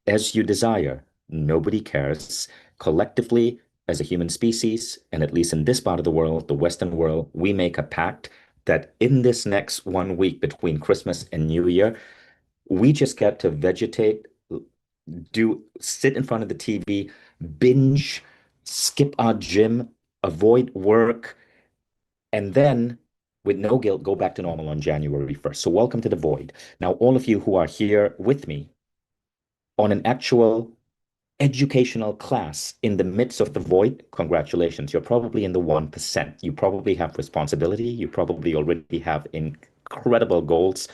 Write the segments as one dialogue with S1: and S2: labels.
S1: as you desire. Nobody cares. Collectively, as a human species, and at least in this part of the world, the Western world, we make a pact that in this next 1 week between Christmas and New Year, we just get to vegetate, do sit in front of the TV, binge, skip our gym, avoid work, and then with no guilt, go back to normal on January 1st. So welcome to the void. Now, all of you who are here with me on an actual educational class in the midst of the void, congratulations. You're probably in the 1%. You probably have responsibility. You probably already have incredible goals.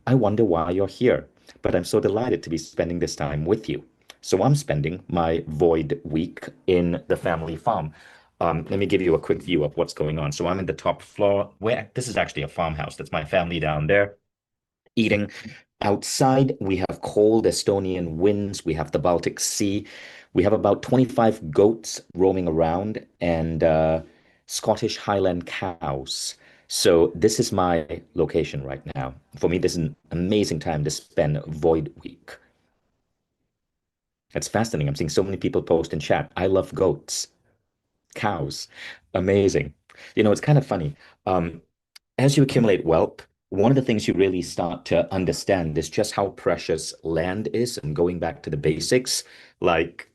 S1: I wonder why you're here, but I'm so delighted to be spending this time with you. So I'm spending my void week in the family farm. Let me give you a quick view of what's going on. So I'm in the top floor where this is actually a farmhouse. That's my family down there eating. Outside, we have cold Estonian winds. We have the Baltic Sea. We have about 25 goats roaming around and Scottish Highland cows. So this is my location right now. For me, this is an amazing time to spend Void Week. It's fascinating. I'm seeing so many people post in chat. I love goats, cows. Amazing. It's kind of funny. Um, as you accumulate wealth, one of the things you really start to understand is just how precious land is and going back to the basics, like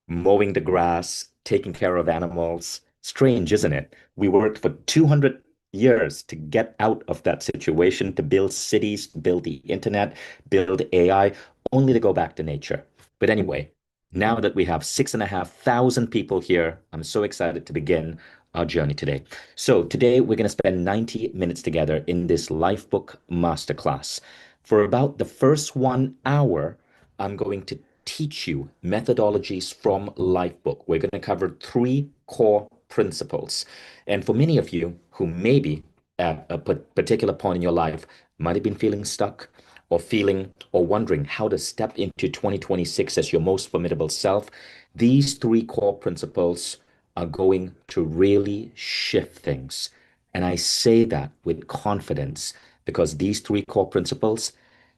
S1: mowing the grass, taking care of animals. Strange, isn't it? We worked for 200 years to get out of that situation, to build cities, build the internet, build AI, only to go back to nature. But anyway, now that we have 6,500 people here, I'm so excited to begin our journey today. So today we're going to spend 90 minutes together in this Lifebook Masterclass. For about the first 1 hour, I'm going to teach you methodologies from Lifebook. We're going to cover three core principles. And for many of you who maybe at a particular point in your life might have been feeling stuck or feeling or wondering how to step into 2026 as your most formidable self, these three core principles are going to really shift things. And I say that with confidence because these three core principles,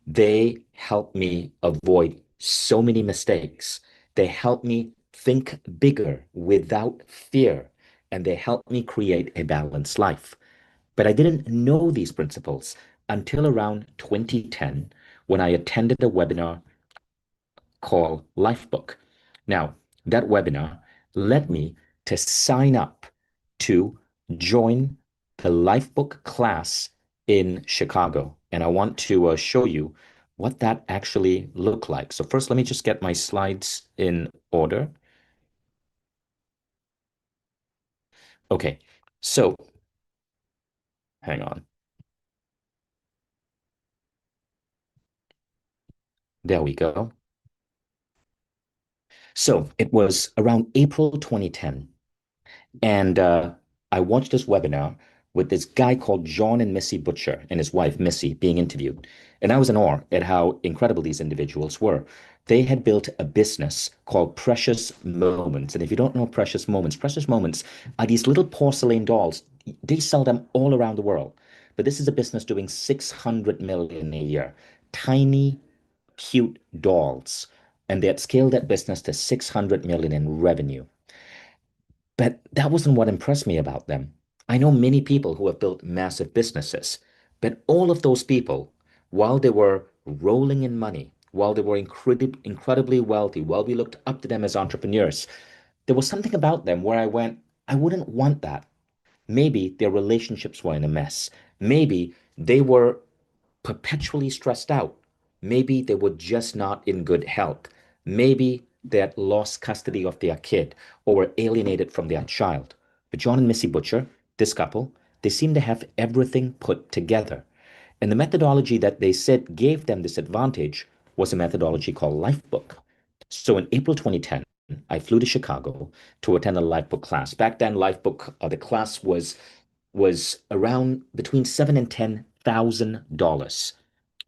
S1: they help me avoid so many mistakes. They help me think bigger without fear, and they help me create a balanced life. But I didn't know these principles until around 2010 when I attended a webinar called Lifebook. Now, that webinar led me to sign up to join the Lifebook class in Chicago. And I want to show you what that actually looked like. So first, let me just get my slides in order. Okay, so hang on. There we go. So it was around April 2010. And I watched this webinar with this guy called John and Missy Butcher and his wife, Missy, being interviewed. And I was in awe at how incredible these individuals were. They had built a business called Precious Moments. And if you don't know Precious Moments are these little porcelain dolls. They sell them all around the world. But this is a business doing 600 million a year. Tiny, cute dolls. And they had scaled that business to 600 million in revenue. But that wasn't what impressed me about them. I know many people who have built massive businesses, but all of those people, while they were rolling in money, while they were incredibly wealthy, while we looked up to them as entrepreneurs, there was something about them where I went, I wouldn't want that. Maybe their relationships were in a mess. Maybe they were perpetually stressed out. Maybe they were just not in good health. Maybe they had lost custody of their kid or were alienated from their child. But John and Missy Butcher, this couple, they seem to have everything put together. And the methodology that they said gave them this advantage was a methodology called Lifebook. So in April 2010, I flew to Chicago to attend a Lifebook class. Back then, Lifebook, the class was around between seven and $10,000.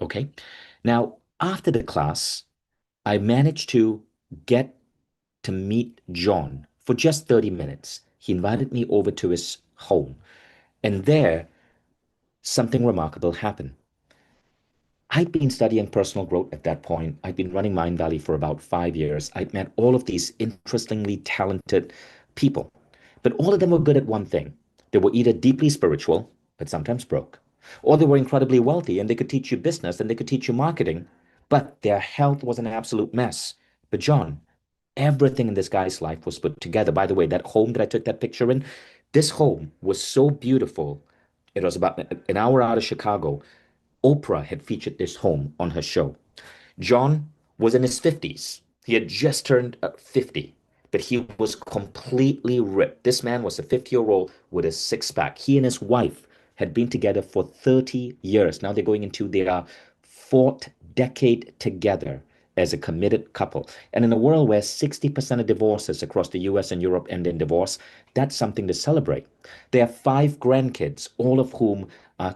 S1: Okay. Now, after the class, I managed to get to meet John for just 30 minutes. He invited me over to his home, and there something remarkable happened. I'd been studying personal growth at that point. I'd been running Mindvalley for about 5 years. I'd met all of these interestingly talented people, but all of them were good at one thing. They were either deeply spiritual, but sometimes broke, or they were incredibly wealthy and they could teach you business and they could teach you marketing, but their health was an absolute mess. But John, everything in this guy's life was put together. By the way, that home that I took that picture in, this home was so beautiful. It was about an hour out of Chicago. Oprah had featured this home on her show. John was in his 50s. He had just turned 50, but he was completely ripped. This man was a 50-year-old with a six pack. He and his wife had been together for 30 years. Now they're going into their fourth decade together as a committed couple. And in a world where 60% of divorces across the US and Europe end in divorce, that's something to celebrate. They have five grandkids, all of whom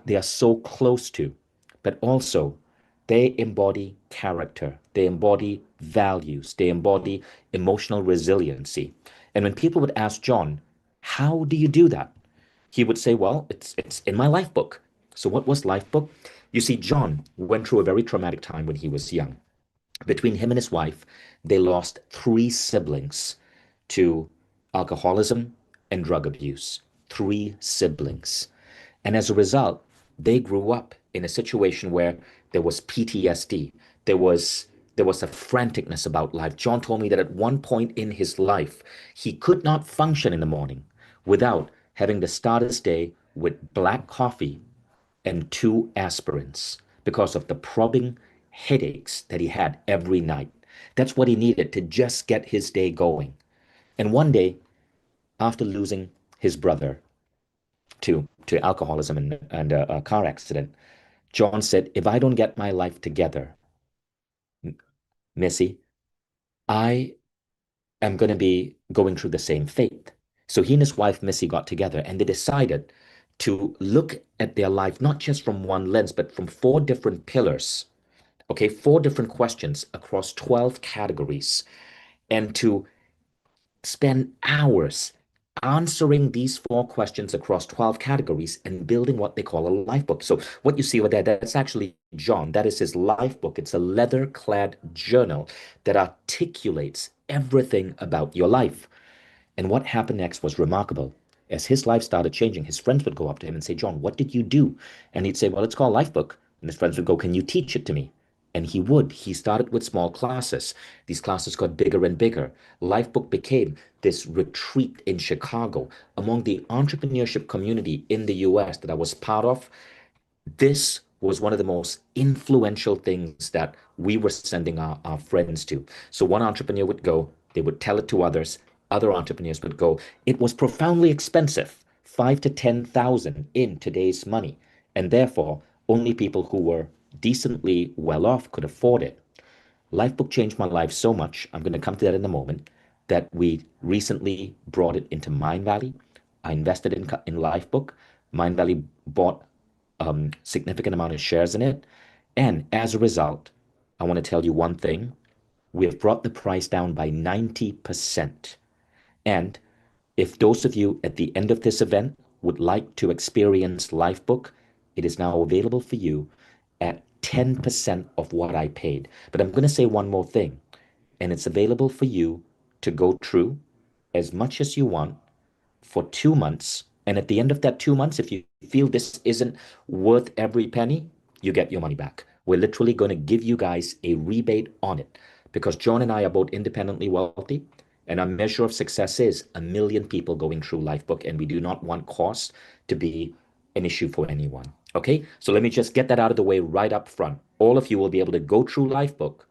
S1: they are so close to, but also they embody character, they embody values, they embody emotional resiliency. And when people would ask John, how do you do that? He would say, well, it's in my life book. So what was life book? You see, John went through a very traumatic time when he was young. Between him and his wife, they lost three siblings to alcoholism and drug abuse. Three siblings. And as a result, they grew up in a situation where there was PTSD. There was there was a franticness about life. John told me that at one point in his life, he could not function in the morning without having to start his day with black coffee and two aspirins because of the probing headaches that he had every night. That's what he needed to just get his day going. And one day, after losing his brother to alcoholism and a car accident, John said, if I don't get my life together, Missy, I am going to be going through the same fate. So he and his wife, Missy, got together and they decided to look at their life, not just from one lens, but from four different pillars. Okay, four different questions across 12 categories, and to spend hours answering these four questions across 12 categories and building what they call a life book. So what you see over there, that's actually John. That is his life book. It's a leather-clad journal that articulates everything about your life. And what happened next was remarkable. As his life started changing, his friends would go up to him and say, John, what did you do? And he'd say, well, it's called Life Book. And his friends would go, can you teach it to me? And he would. He started with small classes. These classes got bigger and bigger. Lifebook became this retreat in Chicago among the entrepreneurship community in the US that I was part of. This was one of the most influential things that we were sending our friends to. So one entrepreneur would go, they would tell it to others, other entrepreneurs would go. It was profoundly expensive, 5 to 10,000 in today's money. And therefore, only people who were decently well off could afford it. Lifebook changed my life so much, I'm going to come to that in a moment, that we recently brought it into Mindvalley. I invested in Lifebook. Mindvalley bought significant amount of shares in it. And as a result, I want to tell you one thing. We have brought the price down by 90%. And if those of you at the end of this event would like to experience Lifebook, it is now available for you at 10% of what I paid. But I'm going to say one more thing, and it's available for you to go through as much as you want for 2 months. And at the end of that 2 months, if you feel this isn't worth every penny, you get your money back. We're literally going to give you guys a rebate on it because John and I are both independently wealthy. And our measure of success is 1 million people going through Lifebook. And we do not want cost to be an issue for anyone. Okay, so let me just get that out of the way right up front. All of you will be able to go through Lifebook.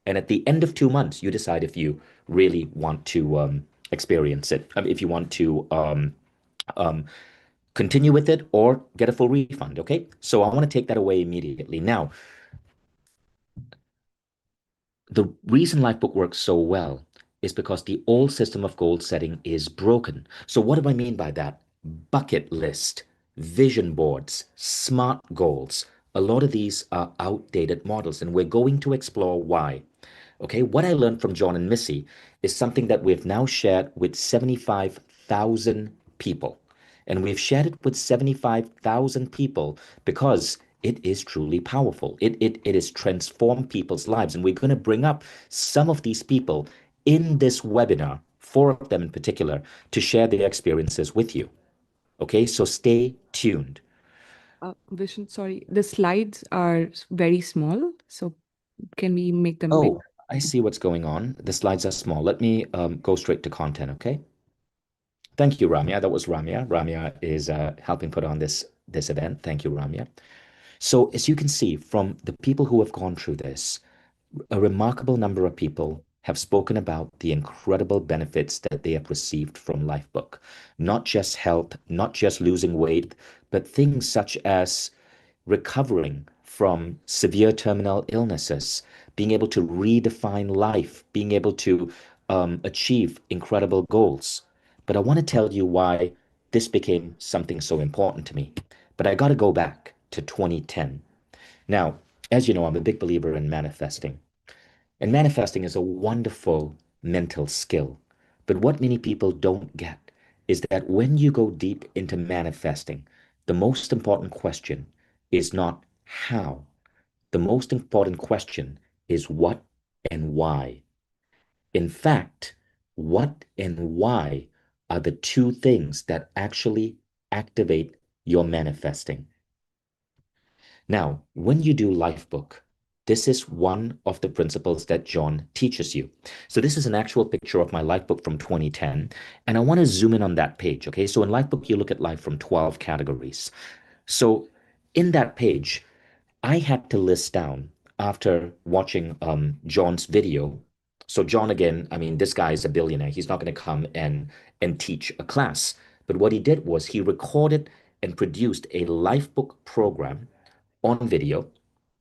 S1: And at the end of 2 months, you decide if you really want to experience it, if you want to um, continue with it or get a full refund. Okay, so I want to take that away immediately. Now, the reason Lifebook works so well is because the old system of goal setting is broken. So, what do I mean by that? Bucket list, vision boards, SMART goals. A lot of these are outdated models, and we're going to explore why. Okay, what I learned from John and Missy is something that we've now shared with 75,000 people. And we've shared it with 75,000 people because it is truly powerful. It has transformed people's lives. And we're going to bring up some of these people in this webinar, four of them in particular, to share their experiences with you. Okay, so stay tuned.
S2: Vishen, sorry, the slides are very small, so can we make them big?
S1: Oh, I see what's going on. The slides are small. Let me go straight to content, okay? Thank you, Ramya. That was Ramya. Ramya is helping put on this event. Thank you, Ramya. So as you can see from the people who have gone through this, a remarkable number of people have spoken about the incredible benefits that they have received from Lifebook. Not just health, not just losing weight, but things such as recovering from severe terminal illnesses, being able to redefine life, being able to achieve incredible goals. But I want to tell you why this became something so important to me. But I got to go back to 2010. Now, as you know, I'm a big believer in manifesting. And manifesting is a wonderful mental skill. But what many people don't get is that when you go deep into manifesting, the most important question is not how. The most important question is what and why. In fact, what and why are the two things that actually activate your manifesting. Now, when you do Lifebook, this is one of the principles that John teaches you. So this is an actual picture of my Lifebook from 2010, and I want to zoom in on that page, okay? So in Lifebook, you look at life from 12 categories. So in that page, I had to list down after watching John's video. So John, again, I mean, this guy is a billionaire. He's not going to come and teach a class. But what he did was he recorded and produced a Lifebook program on video.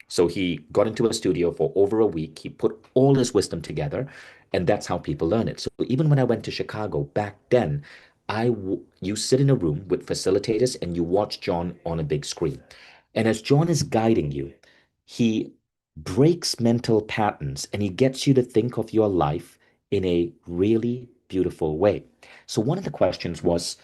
S1: So he got into a studio for over a week. He put all his wisdom together, and that's how people learn it. So even when I went to Chicago back then, you sit in a room with facilitators and you watch John on a big screen. And as John is guiding you, he breaks mental patterns and he gets you to think of your life in a really beautiful way. So one of the questions was,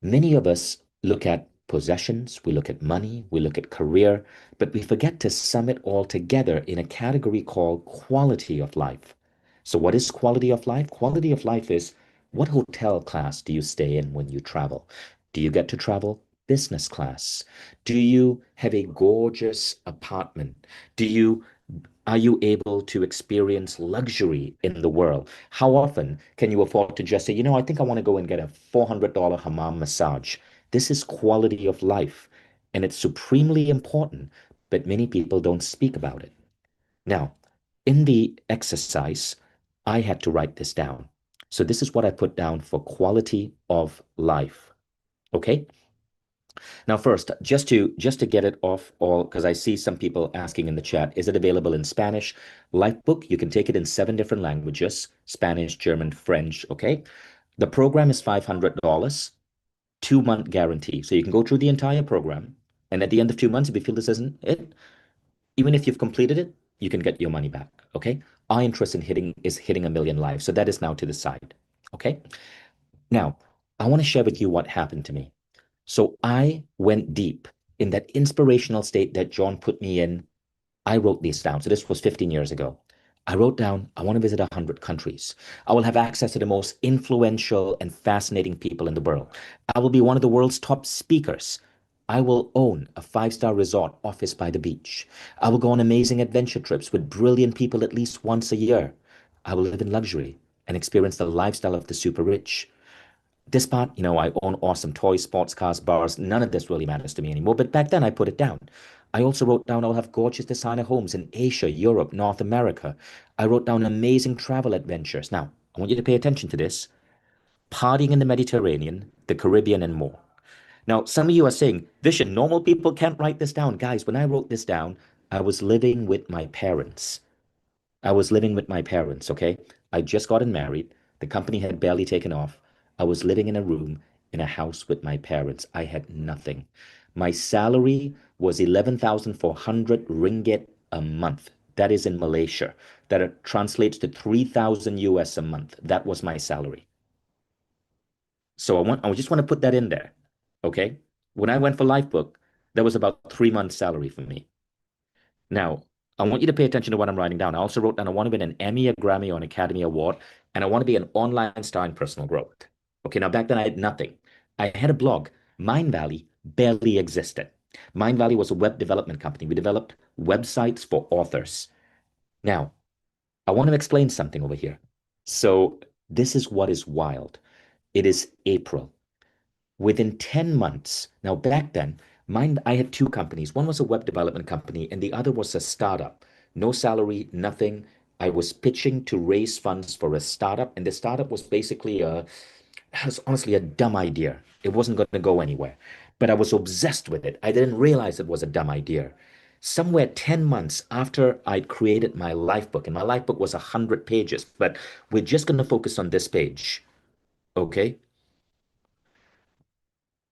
S1: many of us look at possessions, we look at money, we look at career, but we forget to sum it all together in a category called quality of life. So, what is quality of life? Quality of life is, what hotel class do you stay in when you travel? Do you get to travel business class? Do you have a gorgeous apartment? Do you are you able to experience luxury in the world? How often can you afford to just say, I think I want to go and get a $400 hammam massage? This is quality of life, and it's supremely important, but many people don't speak about it. Now, in the exercise, I had to write this down. So this is what I put down for quality of life. Okay? Now, first, just to get it off all, because I see some people asking in the chat, is it available in Spanish? Lifebook, you can take it in 7 different languages: Spanish, German, French. Okay. The program is $500, 2 month guarantee. So you can go through the entire program. And at the end of 2 months, if you feel this isn't it, even if you've completed it, you can get your money back. Okay. Our interest in hitting a million lives. So that is now to the side. Okay. Now, I want to share with you what happened to me. So I went deep in that inspirational state that John put me in. I wrote these down. So this was 15 years ago. I wrote down, I want to visit 100 countries. I will have access to the most influential and fascinating people in the world. I will be one of the world's top speakers. I will own a 5-star resort office by the beach. I will go on amazing adventure trips with brilliant people at least once a year. I will live in luxury and experience the lifestyle of the super rich. This part, I own awesome toys, sports cars, bars. None of this really matters to me anymore. But back then, I put it down. I also wrote down I'll have gorgeous designer homes in Asia, Europe, North America. I wrote down amazing travel adventures. Now, I want you to pay attention to this: partying in the Mediterranean, the Caribbean, and more. Now, some of you are saying, Vishen, normal people can't write this down. Guys, when I wrote this down, I was living with my parents. I was living with my parents, okay? I just gotten married. The company had barely taken off. I was living in a room in a house with my parents. I had nothing. My salary was 11,400 ringgit a month. That is in Malaysia. That translates to 3,000 US a month. That was my salary. So I just want to put that in there, okay? When I went for Lifebook, That was about 3 months' salary for me. Now, I want you to pay attention to what I'm writing down. I also wrote down I want to win an Emmy, a Grammy, or an Academy Award, and I want to be an online star in personal growth. Okay, now back then I had nothing. I had a blog. Mindvalley barely existed. Mindvalley was a web development company. We developed websites for authors. Now, I want to explain something over here. So, this is what is wild. It is April. Within 10 months, now back then, I had two companies. One was a web development company, and the other was a startup. No salary, nothing. I was pitching to raise funds for a startup, and the startup was basically it was honestly a dumb idea. It wasn't going to go anywhere, but I was obsessed with it. I didn't realize it was a dumb idea. Somewhere 10 months after I'd created my life book, and my life book was 100 pages, but we're just going to focus on this page, okay?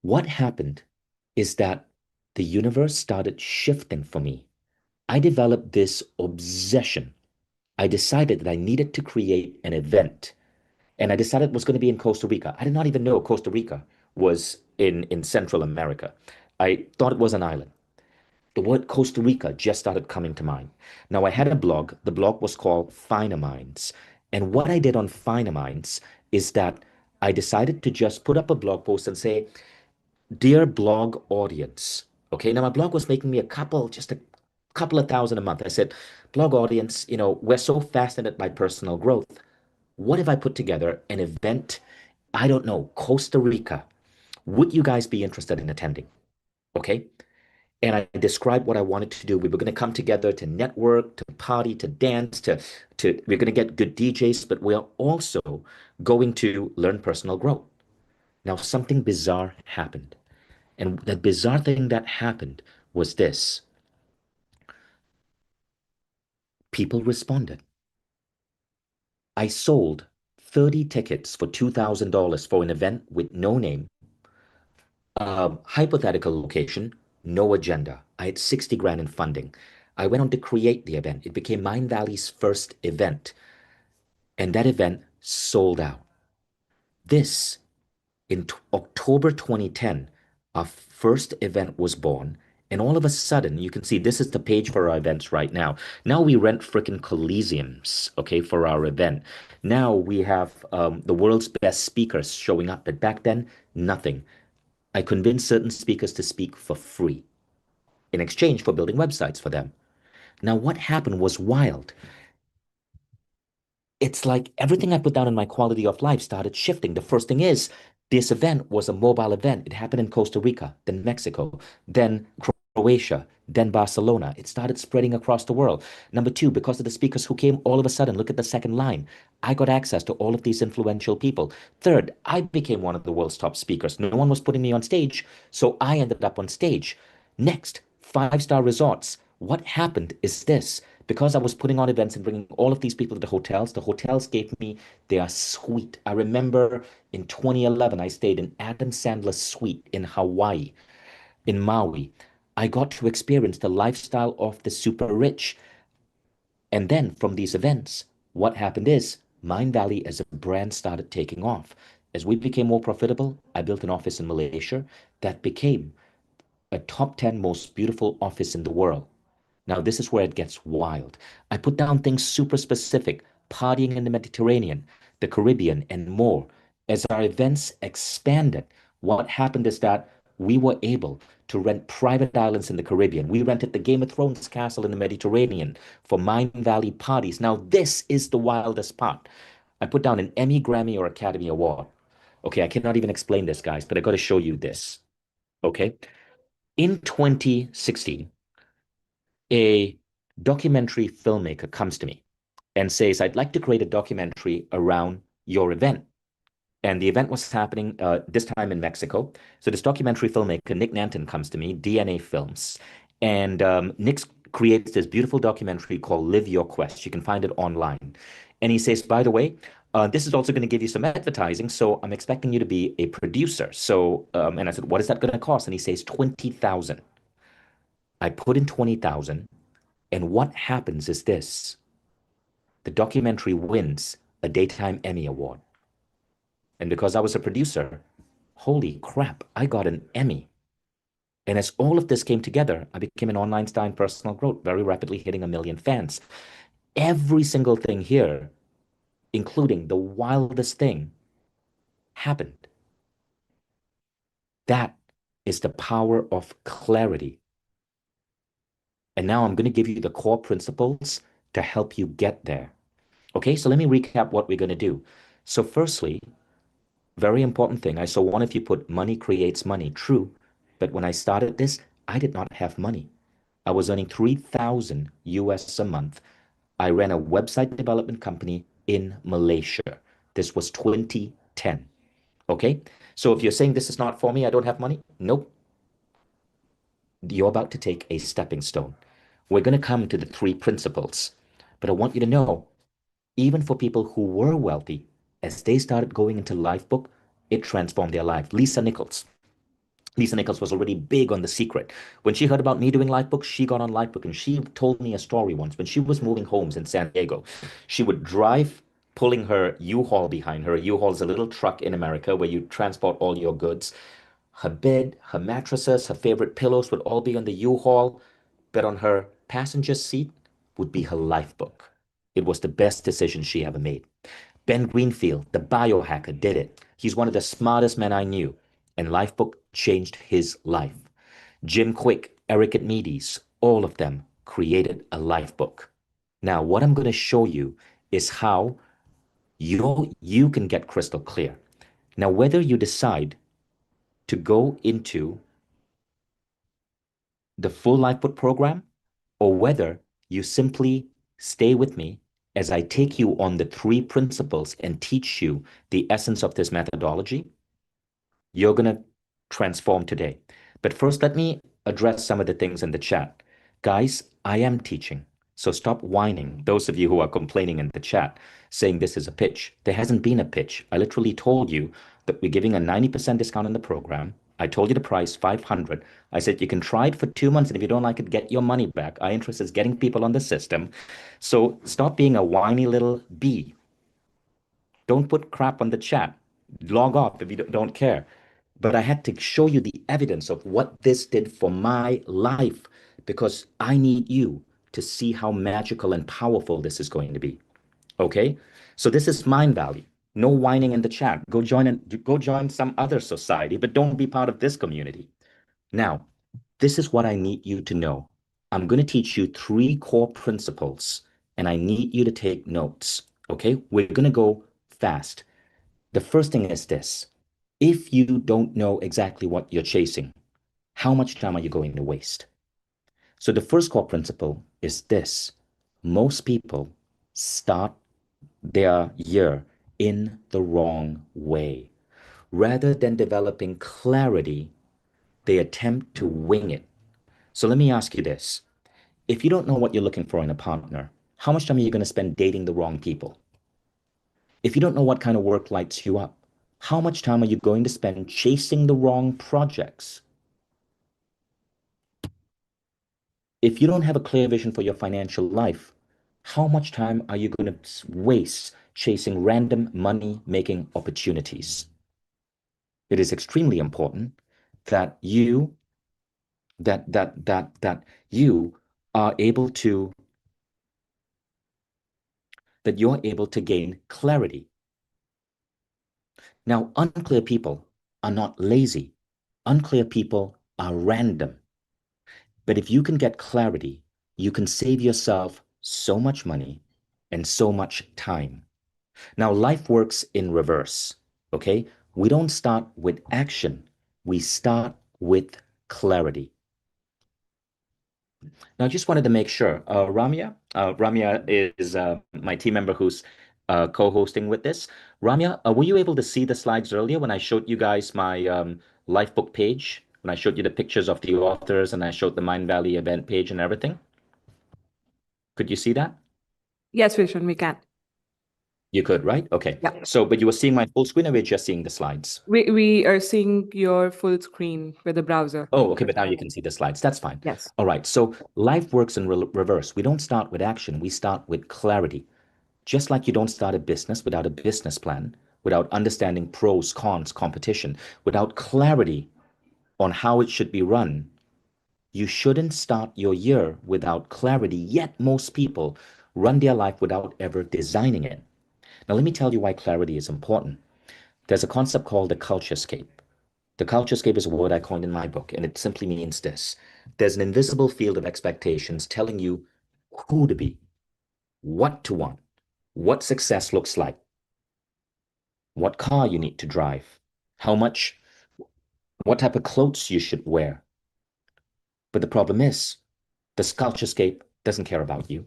S1: What happened is that the universe started shifting for me. I developed this obsession. I decided that I needed to create an event, and I decided it was going to be in Costa Rica. I did not even know Costa Rica was in Central America. I thought it was an island. The word Costa Rica just started coming to mind. Now, I had a blog. The blog was called Finer Minds. And what I did on Finer Minds is that I decided to just put up a blog post and say, Dear blog audience. Okay, now my blog was making me just a couple of thousand a month. I said, blog audience, we're so fascinated by personal growth. What if I put together an event? I don't know, Costa Rica. Would you guys be interested in attending? Okay. And I described what I wanted to do. We were going to come together to network, to party, to dance, we're going to get good DJs, but we're also going to learn personal growth. Now, something bizarre happened. And the bizarre thing that happened was this: people responded. I sold 30 tickets for $2,000 for an event with no name, hypothetical location, no agenda. I had 60 grand in funding. I went on to create the event. It became Mindvalley's first event, and that event sold out. This in October 2010, our first event was born. And all of a sudden, you can see this is the page for our events right now. Now we rent freaking Coliseums, okay, for our event. Now we have the world's best speakers showing up. But back then, nothing. I convinced certain speakers to speak for free in exchange for building websites for them. Now, what happened was wild. It's like everything I put down in my quality of life started shifting. The first thing is, this event was a mobile event. It happened in Costa Rica, then Mexico, then Croatia, then Barcelona. It started spreading across the world. Number two, because of the speakers who came all of a sudden, look at the second line. I got access to all of these influential people. Third, I became one of the world's top speakers. No one was putting me on stage, so I ended up on stage. Next, five-star resorts. What happened is this: because I was putting on events and bringing all of these people to the hotels gave me their suite. I remember in 2011, I stayed in Adam Sandler's suite in Hawaii, in Maui. I got to experience the lifestyle of the super rich. And then from these events, what happened is Mindvalley as a brand started taking off. As we became more profitable, I built an office in Malaysia that became a top 10 most beautiful office in the world. Now, this is where it gets wild. I put down things super specific, partying in the Mediterranean, the Caribbean, and more. As our events expanded, what happened is that we were able to rent private islands in the Caribbean. We rented the Game of Thrones castle in the Mediterranean for Mindvalley parties. Now, this is the wildest part. I put down an Emmy, Grammy, or Academy Award. Okay, I cannot even explain this, guys, but I got to show you this. Okay. In 2016, a documentary filmmaker comes to me and says, I'd like to create a documentary around your event. And the event was happening this time in Mexico. So this documentary filmmaker, Nick Nanton, comes to me, DNA Films. And Nick creates this beautiful documentary called Live Your Quest. You can find it online. And he says, by the way, this is also going to give you some advertising. So I'm expecting you to be a producer. So, and I said, what is that going to cost? And he says, 20,000. I put in 20,000. And what happens is this: the documentary wins a Daytime Emmy Award. And because I was a producer, holy crap, I got an Emmy. And as all of this came together, I became an online star in personal growth, very rapidly hitting 1 million fans. Every single thing here, including the wildest thing, happened. That is the power of clarity. And now I'm going to give you the core principles to help you get there. Okay, so let me recap what we're going to do. So, firstly, very important thing. I saw one of you put money creates money. True. But when I started this, I did not have money. I was earning 3,000 US a month. I ran a website development company in Malaysia. This was 2010. Okay. So if you're saying this is not for me, I don't have money. Nope. You're about to take a stepping stone. We're going to come to the three principles. But I want you to know, even for people who were wealthy, as they started going into Lifebook, it transformed their life. Lisa Nichols was already big on The Secret. When she heard about me doing Lifebook, she got on Lifebook and she told me a story once. When she was moving homes in San Diego, she would drive pulling her U-Haul behind her. A U-Haul is a little truck in America where you transport all your goods. Her bed, her mattresses, her favorite pillows would all be on the U-Haul, but on her passenger seat would be her Lifebook. It was the best decision she ever made. Ben Greenfield, the biohacker, did it. He's one of the smartest men I knew, and Lifebook changed his life. Jim Quick, Eric Medes, all of them created a Lifebook. Now, what I'm going to show you is how you can get crystal clear. Now, whether you decide to go into the full Lifebook program or whether you simply stay with me as I take you on the three principles and teach you the essence of this methodology, you're going to transform today. But first, let me address some of the things in the chat. Guys, I am teaching. So stop whining. Those of you who are complaining in the chat saying this is a pitch. There hasn't been a pitch. I literally told you that we're giving a 90% discount on the program. I told you the price, 500. I said you can try it for 2 months, and if you don't like it, get your money back. Our interest is getting people on the system. So stop being a whiny little bee. Don't put crap on the chat. Log off if you don't care. But I had to show you the evidence of what this did for my life because I need you to see how magical and powerful this is going to be. Okay? So this is Mindvalley. No whining in the chat. Go join some other society, but don't be part of this community. Now, this is what I need you to know. I'm going to teach you three core principles, and I need you to take notes. Okay? We're going to go fast. The first thing is this. If you don't know exactly what you're chasing, how much time are you going to waste? So the first core principle is this. Most people start their year in the wrong way. Rather than developing clarity, they attempt to wing it. So let me ask you this. If you don't know what you're looking for in a partner, how much time are you going to spend dating the wrong people? If you don't know what kind of work lights you up, how much time are you going to spend chasing the wrong projects? If you don't have a clear vision for your financial life, how much time are you going to waste chasing random money making opportunities? It is extremely important that you are able to that you're able to gain clarity. Now, unclear people are not lazy. Unclear people are random. But if you can get clarity, you can save yourself so much money and so much time. Now, life works in reverse, okay? We don't start with action. We start with clarity. Now, I just wanted to make sure, Ramya is my team member who's co-hosting with this. Ramya, were you able to see the slides earlier when I showed you guys my Lifebook page, when I showed you the pictures of the authors and I showed the Mindvalley event page and everything? Could you see that?
S2: Yes, Vishen, we can.
S1: You could, right? Okay.
S2: Yeah.
S1: So, but you were seeing my full screen or we're just seeing the slides?
S2: We are seeing your full screen with the browser.
S1: Oh, okay, but now you can see the slides. That's fine.
S2: Yes.
S1: All right. So life works in reverse. We don't start with action. We start with clarity. Just like you don't start a business without a business plan, without understanding pros, cons, competition, without clarity on how it should be run, You shouldn't start your year without clarity, yet most people run their life without ever designing it. Now, let me tell you why clarity is important. There's a concept called the culture scape. The culture scape is a word I coined in my book, and it simply means this. There's an invisible field of expectations telling you who to be, what to want, what success looks like, what car you need to drive, how much, what type of clothes you should wear. But the problem is, the culturescape doesn't care about you.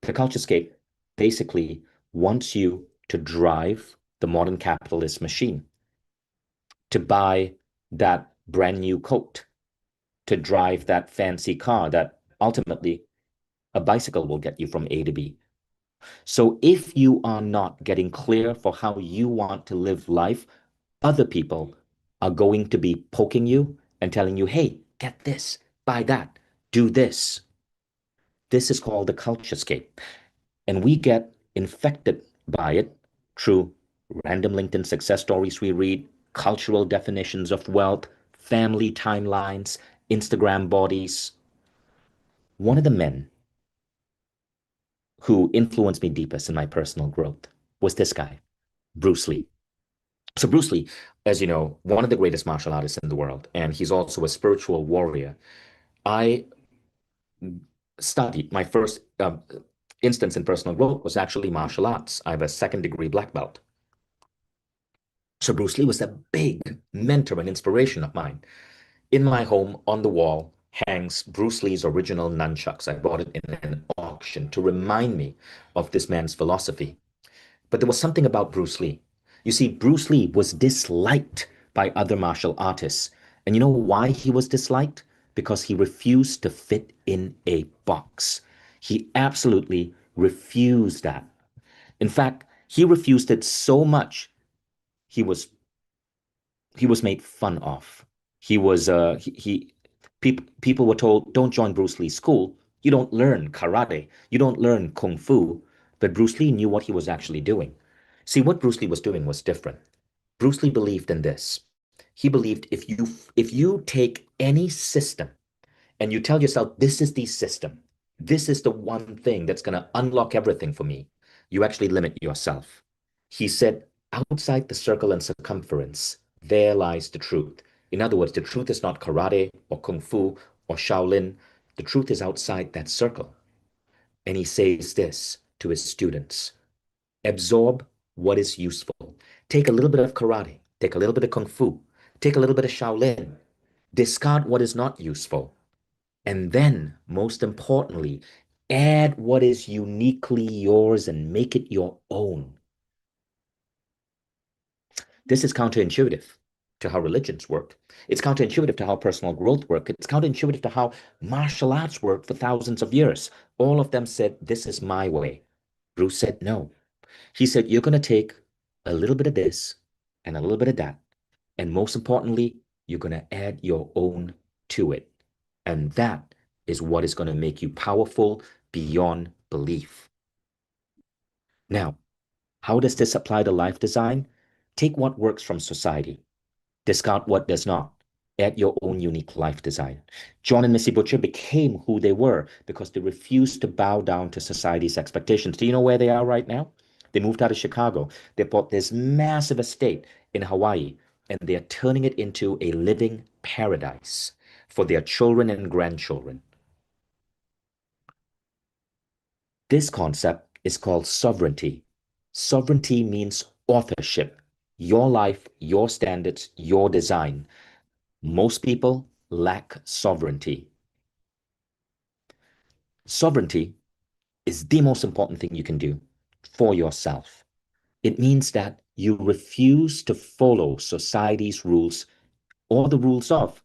S1: The culturescape basically wants you to drive the modern capitalist machine, to buy that brand new coat, to drive that fancy car that ultimately a bicycle will get you from A to B. So if you are not getting clear for how you want to live life, other people are going to be poking you and telling you, hey, get this, buy that, do this. This is called the culturescape. And we get infected by it through random LinkedIn success stories we read, cultural definitions of wealth, family timelines, Instagram bodies. One of the men who influenced me deepest in my personal growth was this guy, Bruce Lee. So, Bruce Lee, as you know, one of the greatest martial artists in the world, and he's also a spiritual warrior. I studied my first instance in personal growth was actually martial arts. I have a second degree black belt. So Bruce Lee was a big mentor and inspiration of mine. In my home, on the wall, hangs Bruce Lee's original nunchucks. I bought it in an auction to remind me of this man's philosophy. But there was something about Bruce Lee. You see, Bruce Lee was disliked by other martial artists. And you know why he was disliked? Because he refused to fit in a box. He absolutely refused that. In fact, he refused it so much, he was he was made fun of. He was people were told, don't join Bruce Lee's school. You don't learn karate. You don't learn kung fu. But Bruce Lee knew what he was actually doing. See, what Bruce Lee was doing was different. Bruce Lee believed in this. He believed if you take any system and you tell yourself, this is the system, this is the one thing that's going to unlock everything for me, you actually limit yourself. He said, outside the circle and circumference, there lies the truth. In other words, the truth is not karate or kung fu or Shaolin. The truth is outside that circle. And he says this to his students: absorb what is useful. Take a little bit of karate, take a little bit of kung fu, take a little bit of Shaolin, discard what is not useful. And then, most importantly, add what is uniquely yours and make it your own. This is counterintuitive to how religions work. It's counterintuitive to how personal growth work. It's counterintuitive to how martial arts work for thousands of years. All of them said, this is my way. Bruce said, no. He said, you're going to take a little bit of this and a little bit of that. And most importantly, you're going to add your own to it. And that is what is going to make you powerful beyond belief. Now, how does this apply to life design? Take what works from society, discard what does not. Add your own unique life design. John and Missy Butcher became who they were because they refused to bow down to society's expectations. Do you know where they are right now? They moved out of Chicago. They bought this massive estate in Hawaii, and they're turning it into a living paradise for their children and grandchildren. This concept is called sovereignty. Sovereignty means authorship, your life, your standards, your design. Most people lack sovereignty. Sovereignty is the most important thing you can do for yourself. It means that you refuse to follow society's rules or the rules of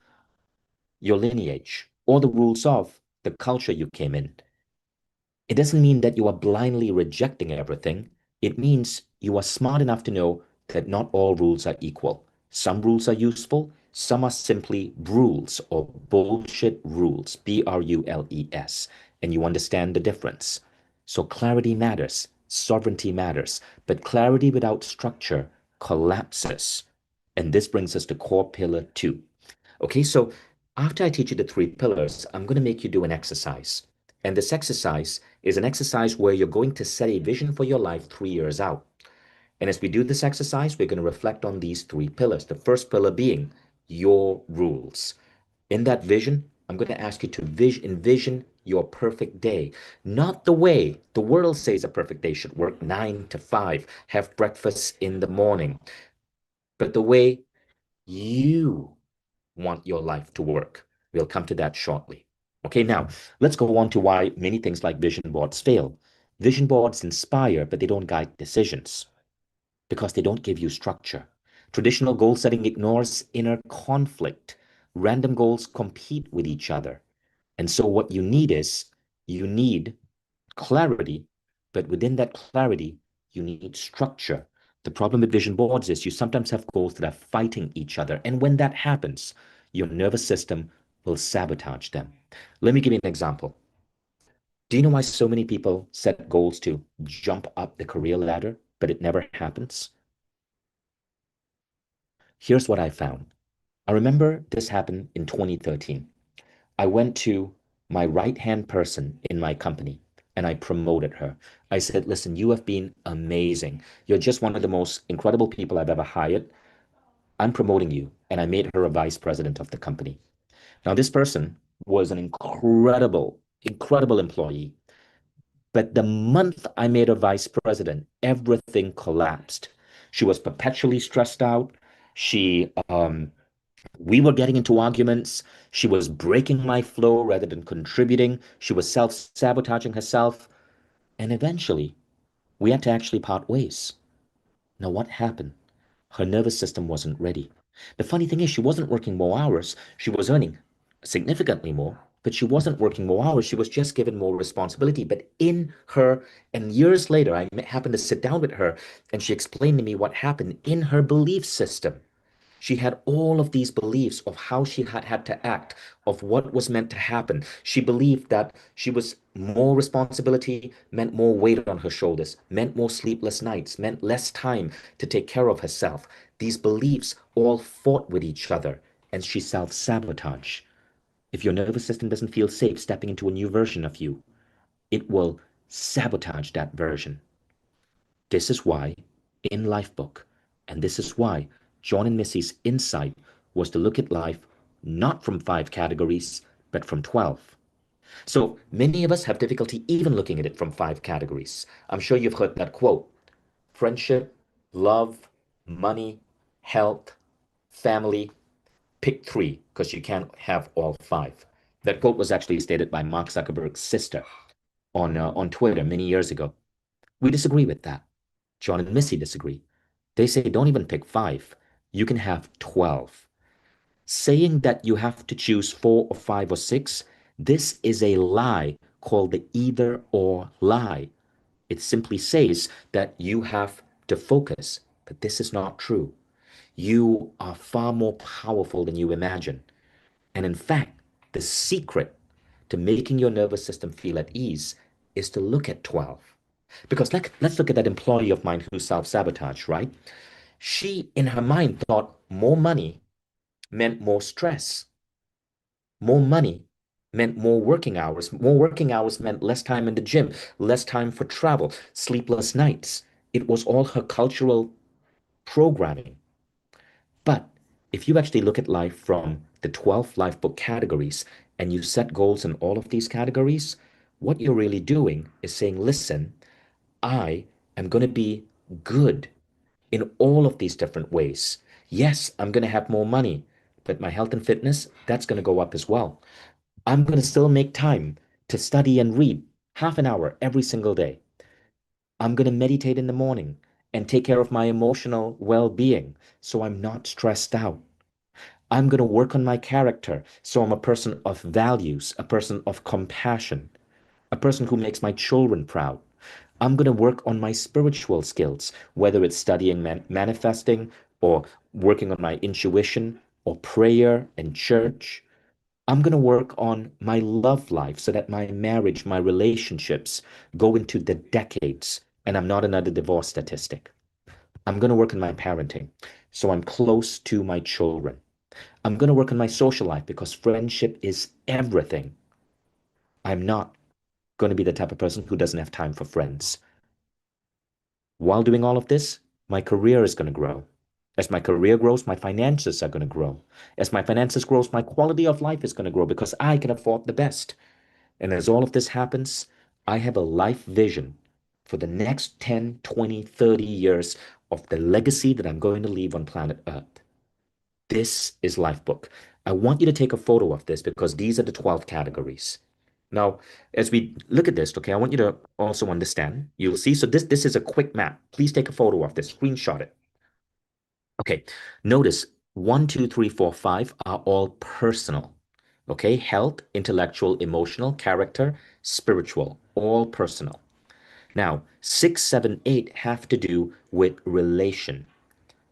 S1: your lineage or the rules of the culture you came in. It doesn't mean that you are blindly rejecting everything. It means you are smart enough to know that not all rules are equal. Some rules are useful, some are simply rules or bullshit rules, BRULES, and you understand the difference. So clarity matters, sovereignty matters, but clarity without structure collapses. And this brings us to core pillar two. Okay, so After I teach you the three pillars, I'm going to make you do an exercise. And this exercise is an exercise where you're going to set a vision for your life 3 years out. And as we do this exercise, we're going to reflect on these three pillars. The first pillar being your rules. In that vision, I'm going to ask you to envision your perfect day, not the way the world says a perfect day should work 9 to 5, have breakfast in the morning, but the way you want your life to work. We'll come to that shortly. Okay, now let's go on to why many things like vision boards fail. Vision boards inspire, but they don't guide decisions because they don't give you structure. Traditional goal setting ignores inner conflict. Random goals compete with each other. And so, what you need is you need clarity, but within that clarity, you need structure. The problem with vision boards is you sometimes have goals that are fighting each other. And when that happens, your nervous system will sabotage them. Let me give you an example. Do you know why so many people set goals to jump up the career ladder, but it never happens? Here's what I found. I remember this happened in 2013. I went to my right-hand person in my company and I promoted her. I said, listen, you have been amazing. You're just one of the most incredible people I've ever hired. I'm promoting you. And I made her a vice president of the company. Now, this person was an incredible employee. But the month I made her vice president, everything collapsed. She was perpetually stressed out. We were getting into arguments. She was breaking my flow rather than contributing. She was self-sabotaging herself. And eventually, we had to actually part ways. Now, what happened? Her nervous system wasn't ready. The funny thing is, she wasn't working more hours. She was earning significantly more, but she wasn't working more hours. She was just given more responsibility. But in her, and years later, I happened to sit down with her, and she explained to me what happened in her belief system. She had all of these beliefs of how she had to act, of what was meant to happen. She believed that she was more responsibility meant more weight on her shoulders, meant more sleepless nights, meant less time to take care of herself. These beliefs all fought with each other, and she self-sabotaged. If your nervous system doesn't feel safe stepping into a new version of you, it will sabotage that version. This is why in Lifebook, and this is why John and Missy's insight was to look at life not from 5 categories, but from 12. So many of us have difficulty even looking at it from 5 categories. I'm sure you've heard that quote: friendship, love, money, health, family. Pick three because you can't have all five. That quote was actually stated by Mark Zuckerberg's sister on Twitter many years ago. We disagree with that. John and Missy disagree. They say don't even pick five. You can have 12. Saying that you have to choose four or five or six, this is a lie called the either or lie. It simply says that you have to focus, but this is not true. You are far more powerful than you imagine. And in fact, the secret to making your nervous system feel at ease is to look at 12. Because let's look at that employee of mine who self-sabotaged, right? She, in her mind, thought more money meant more stress. More money meant more working hours. More working hours meant less time in the gym, less time for travel, sleepless nights. It was all her cultural programming. But if you actually look at life from the 12 life book categories and you set goals in all of these categories, what you're really doing is saying, listen, I am going to be good in all of these different ways. Yes, I'm going to have more money, but my health and fitness, that's going to go up as well. I'm going to still make time to study and read 1/2 hour every single day. I'm going to meditate in the morning and take care of my emotional well-being so I'm not stressed out. I'm going to work on my character so I'm a person of values, a person of compassion, a person who makes my children proud. I'm going to work on my spiritual skills, whether it's studying manifesting or working on my intuition or prayer and church. I'm going to work on my love life so that my marriage, my relationships go into the decades and I'm not another divorce statistic. I'm going to work on my parenting so I'm close to my children. I'm going to work on my social life because friendship is everything. I'm not going to be the type of person who doesn't have time for friends. While doing all of this, my career is going to grow. As my career grows, my finances are going to grow. As my finances grows, my quality of life is going to grow because I can afford the best. And as all of this happens, I have a life vision for the next 10, 20, 30 years of the legacy that I'm going to leave on planet Earth. This is Lifebook. I want you to take a photo of this because these are the 12 categories. Now, as we look at this, okay, I want you to also understand. You'll see. So this is a quick map. Please take a photo of this, screenshot it. Okay, notice one, two, three, four, five are all personal. Okay, health, intellectual, emotional, character, spiritual, all personal. Now, six, seven, eight have to do with relation.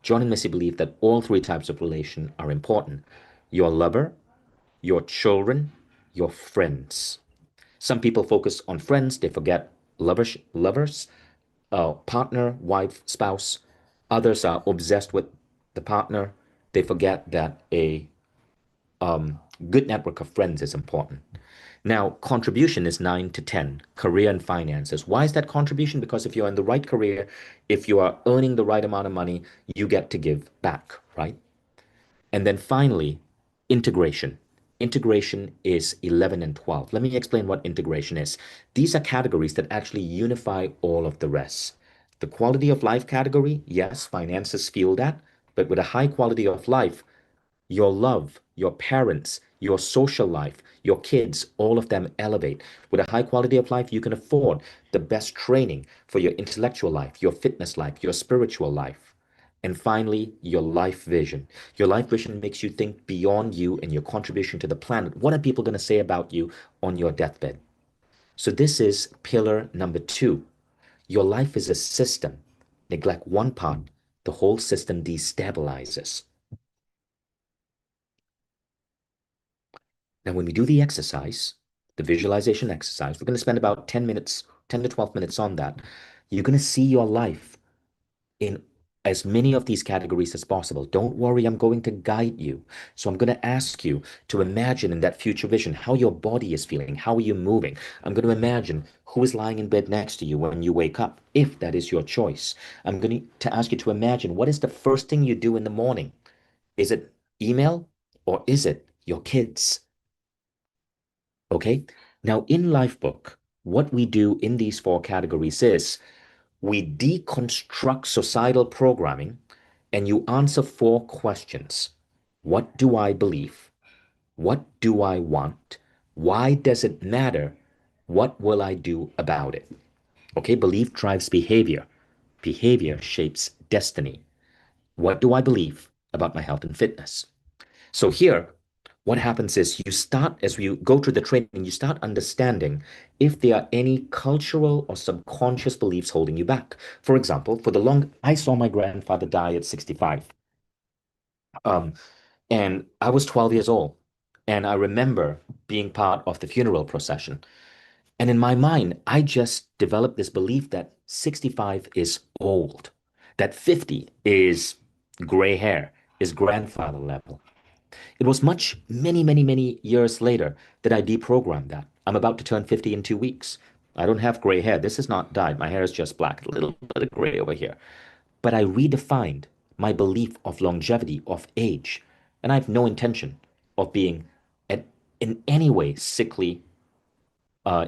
S1: John and Missy believe that all three types of relation are important: your lover, your children, your friends. Some people focus on friends, they forget lovers, partner, wife, spouse. Others are obsessed with the partner. They forget that a good network of friends is important. Now, contribution is 9 to 10, career and finances. Why is that contribution? Because if you're in the right career, if you are earning the right amount of money, you get to give back, right? And then finally, integration. Integration is 11 and 12. Let me explain what integration is. These are categories that actually unify all of the rest. The quality of life category, yes, finances fuel that, but with a high quality of life, your love, your parents, your social life, your kids, all of them elevate. With a high quality of life, you can afford the best training for your intellectual life, your fitness life, your spiritual life. And finally, your life vision. Your life vision makes you think beyond you and your contribution to the planet. What are people going to say about you on your deathbed? So, this is pillar number two. Your life is a system. Neglect one part, the whole system destabilizes. Now, when we do the exercise, the visualization exercise, we're going to spend about 10 minutes, 10 to 12 minutes on that. You're going to see your life in as many of these categories as possible. Don't worry, I'm going to guide you. So I'm going to ask you to imagine in that future vision how your body is feeling, how are you moving. I'm going to imagine who is lying in bed next to you when you wake up, if that is your choice. I'm going to ask you to imagine what is the first thing you do in the morning. Is it email or is it your kids? Okay. Now, in Lifebook, what we do in these four categories is we deconstruct societal programming and you answer four questions. What do I believe? What do I want? Why does it matter? What will I do about it? Okay, belief drives behavior. Behavior shapes destiny. What do I believe about my health and fitness? So here, what happens is you start, as we go through the training, you start understanding if there are any cultural or subconscious beliefs holding you back. For example, I saw my grandfather die at 65. Um, and I was 12 years old. And I remember being part of the funeral procession. And in my mind, I just developed this belief that 65 is old, that 50 is gray hair, is grandfather level. It was many years later that I deprogrammed that. I'm about to turn 50 in 2 weeks. I don't have gray hair. This is not dyed. My hair is just black, a little bit of gray over here. But I redefined my belief of longevity, of age, and I have no intention of being at, in any way sickly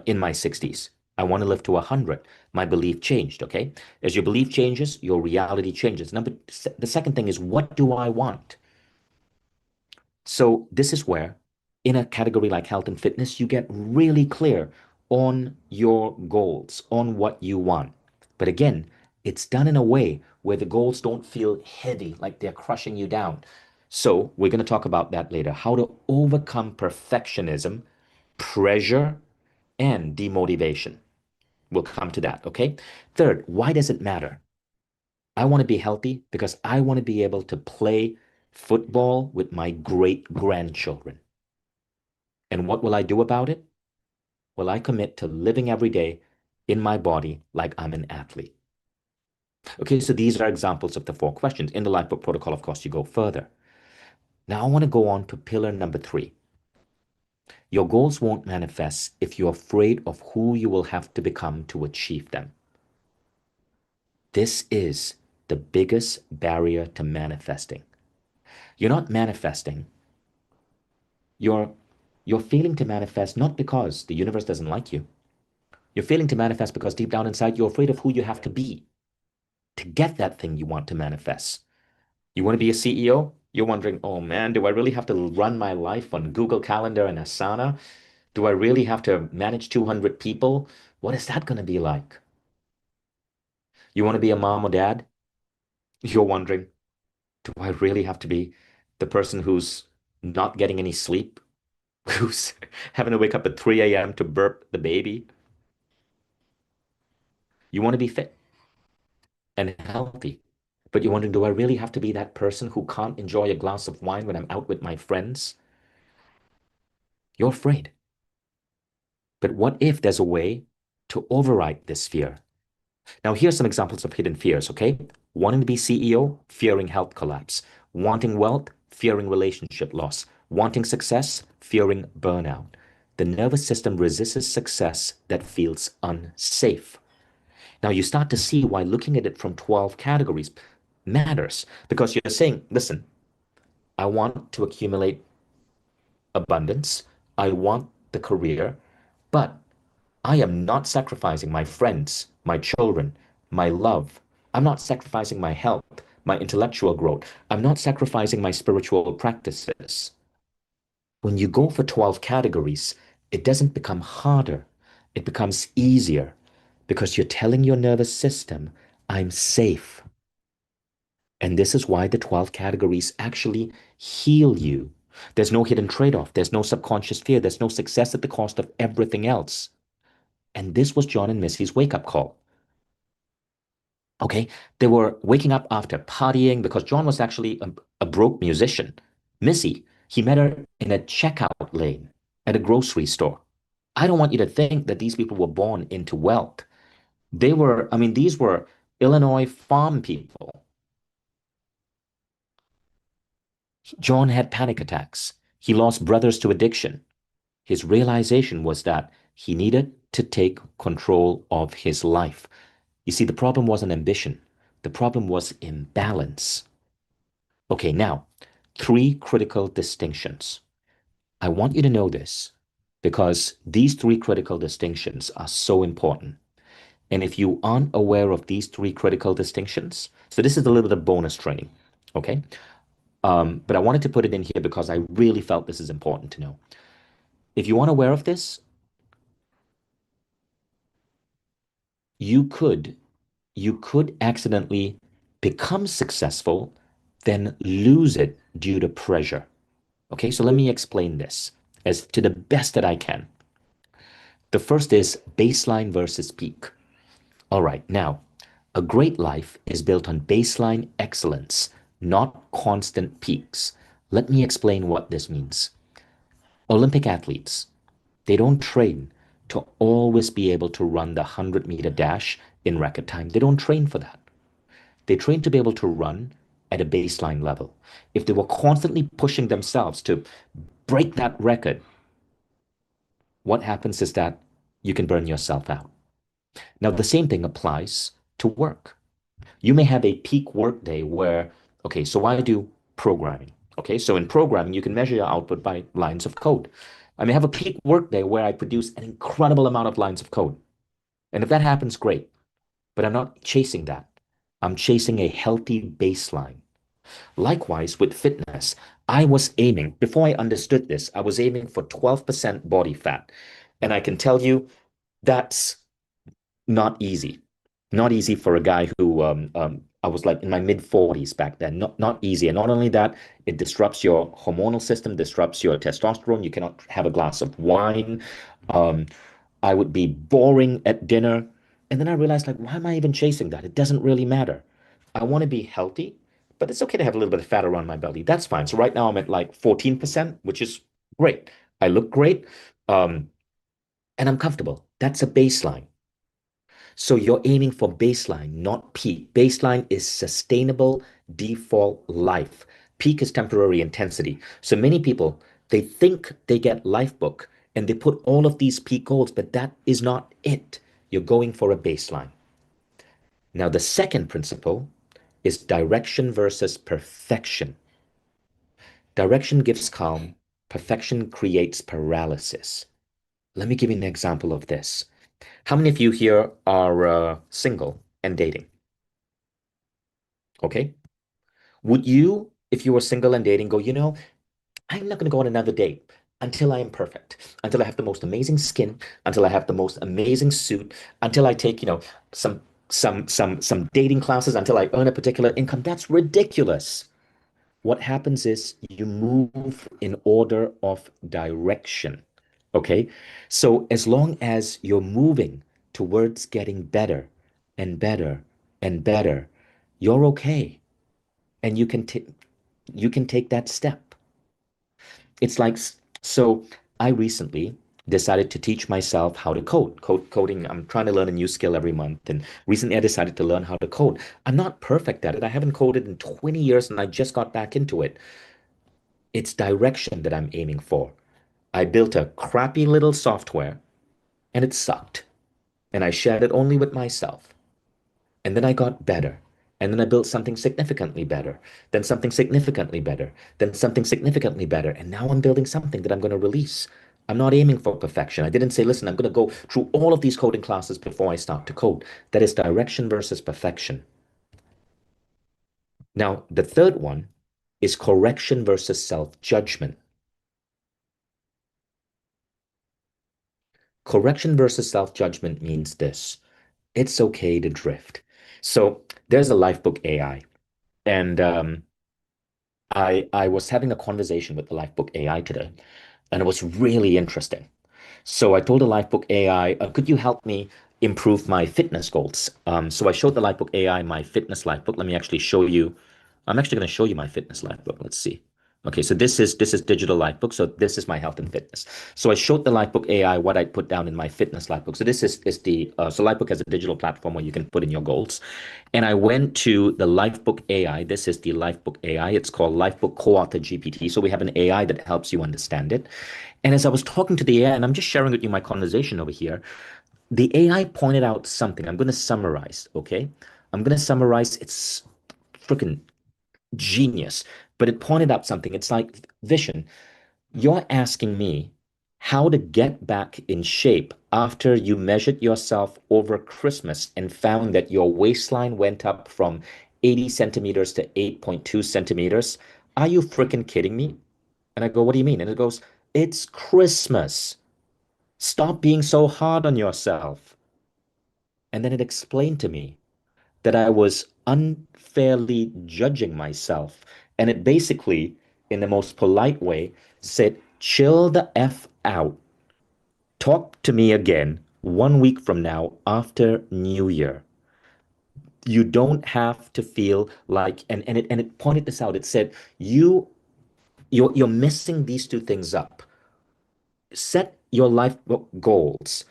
S1: in my 60s. I want to live to 100. My belief changed, okay? As your belief changes, your reality changes. The second thing is, what do I want? So this is where, in a category like health and fitness, you get really clear on your goals, on what you want. But again, it's done in a way where the goals don't feel heavy, like they're crushing you down. So we're going to talk about that later, how to overcome perfectionism, pressure, and demotivation. We'll come to that, okay? Third, why does it matter? I want to be healthy because I want to be able to play football with my great grandchildren. And what will I do about it? Will I commit to living every day in my body like I'm an athlete? Okay, so these are examples of the four questions. In the Lifebook Protocol, of course, you go further. Now I want to go on to pillar number three. Your goals won't manifest if you're afraid of who you will have to become to achieve them. This is the biggest barrier to manifesting. You're not manifesting. You're you're failing to manifest not because the universe doesn't like you. You're failing to manifest because deep down inside you're afraid of who you have to be to get that thing you want to manifest. You want to be a CEO? You're wondering, oh man, do I really have to run my life on Google Calendar and Asana? Do I really have to manage 200 people? What is that going to be like? You want to be a mom or dad? You're wondering, do I really have to be the person who's not getting any sleep, who's having to wake up at 3 a.m. to burp the baby? You want to be fit and healthy, but you're wondering, do I really have to be that person who can't enjoy a glass of wine when I'm out with my friends? You're afraid. But what if there's a way to override this fear? Now, here's some examples of hidden fears, okay? Wanting to be CEO, fearing health collapse. Wanting wealth, fearing relationship loss. Wanting success, fearing burnout. The nervous system resists success that feels unsafe. Now, you start to see why looking at it from 12 categories matters because you're saying, listen, I want to accumulate abundance. I want the career, but I am not sacrificing my friends, my children, my love. I'm not sacrificing my health, my intellectual growth. I'm not sacrificing my spiritual practices. When you go for 12 categories, it doesn't become harder. It becomes easier because you're telling your nervous system, I'm safe. And this is why the 12 categories actually heal you. There's no hidden trade-off. There's no subconscious fear. There's no success at the cost of everything else. And this was John and Missy's wake-up call. Okay, they were waking up after partying because John was actually a broke musician. Missy, he met her in a checkout lane at a grocery store. I don't want you to think that these people were born into wealth. These were Illinois farm people. John had panic attacks. He lost brothers to addiction. His realization was that he needed to take control of his life. You see, the problem wasn't ambition. The problem was imbalance. Okay, now, three critical distinctions. I want you to know this because these three critical distinctions are so important. And if you aren't aware of these three critical distinctions, so this is a little bit of bonus training, okay? But I wanted to put it in here because I really felt this is important to know. If you aren't aware of this, you could you could accidentally become successful, then lose it due to pressure. Okay, so let me explain this as to the best that I can. The first is baseline versus peak. All right, now, a great life is built on baseline excellence, not constant peaks. Let me explain what this means. Olympic athletes, they don't train to always be able to run the 100-meter dash in record time. They don't train for that. They train to be able to run at a baseline level. If they were constantly pushing themselves to break that record, what happens is that you can burn yourself out. Now, the same thing applies to work. You may have a peak work day where, okay, so I do programming. Okay, so in programming, you can measure your output by lines of code. I may have a peak work day where I produce an incredible amount of lines of code. And if that happens, great. But I'm not chasing that. I'm chasing a healthy baseline. Likewise, with fitness, I was aiming, before I understood this, I was aiming for 12% body fat. And I can tell you that's not easy. Not easy for a guy who I was like in my mid 40s back then. Not easy. And not only that, it disrupts your hormonal system, disrupts your testosterone. You cannot have a glass of wine. Um, I would be boring at dinner. And then I realized, like, why am I even chasing that? It doesn't really matter. I want to be healthy, but it's okay to have a little bit of fat around my belly. That's fine. So right now I'm at like 14%, which is great. I look great. Um, and I'm comfortable. That's a baseline. So you're aiming for baseline, not peak. Baseline is sustainable default life. Peak is temporary intensity. So many people, they think they get life book and they put all of these peak goals, but that is not it. You're going for a baseline. Now, the second principle is direction versus perfection. Direction gives calm, perfection creates paralysis. Let me give you an example of this. How many of you here are single and dating? Okay. Would you, if you were single and dating, go, I'm not going to go on another date until I am perfect, until I have the most amazing skin, until I have the most amazing suit, until I take, some some dating classes, until I earn a particular income? That's ridiculous. What happens is you move in order of direction. Okay? So as long as you're moving towards getting better and better and better, you're okay. And you can take that step. It's like, so I recently decided to teach myself how to code. Coding, I'm trying to learn a new skill every month. And recently I decided to learn how to code. I'm not perfect at it. I haven't coded in 20 years and I just got back into it. It's direction that I'm aiming for. I built a crappy little software and it sucked. And I shared it only with myself. And then I got better. And then I built something significantly better, then something significantly better, then something significantly better. And now I'm building something that I'm going to release. I'm not aiming for perfection. I didn't say, listen, I'm going to go through all of these coding classes before I start to code. That is direction versus perfection. Now, the third one is correction versus self-judgment. Correction versus self-judgment means this. It's okay to drift. So there's a Lifebook AI, and I was having a conversation with the Lifebook AI today, and it was really interesting. So I told the Lifebook AI, could you help me improve my fitness goals? So I showed the Lifebook AI my fitness Lifebook. Let me actually show you. I'm actually going to show you my fitness Lifebook. Let's see. Okay, so this is digital Lifebook. So this is my health and fitness. So I showed the Lifebook AI what I put down in my fitness Lifebook. So this is the so Lifebook has a digital platform where you can put in your goals. And I went to the Lifebook AI. This is the Lifebook AI. It's called Lifebook Co-author GPT. So we have an AI that helps you understand it. And as I was talking to the AI, and I'm just sharing with you my conversation over here, the AI pointed out something. I'm going to summarize, okay? I'm going to summarize. It's freaking genius, but it pointed out something. It's like, Vishen, you're asking me how to get back in shape after you measured yourself over Christmas and found that your waistline went up from 80 centimeters to 8.2 centimeters. Are you freaking kidding me? And I go, what do you mean? And it goes, it's Christmas. Stop being so hard on yourself. And then it explained to me that I was unfairly judging myself. And it basically, in the most polite way, said, chill the F out. Talk to me again 1 week from now after New Year. You don't have to feel like, and it pointed this out. It said, you're messing these two things up. Set your life goals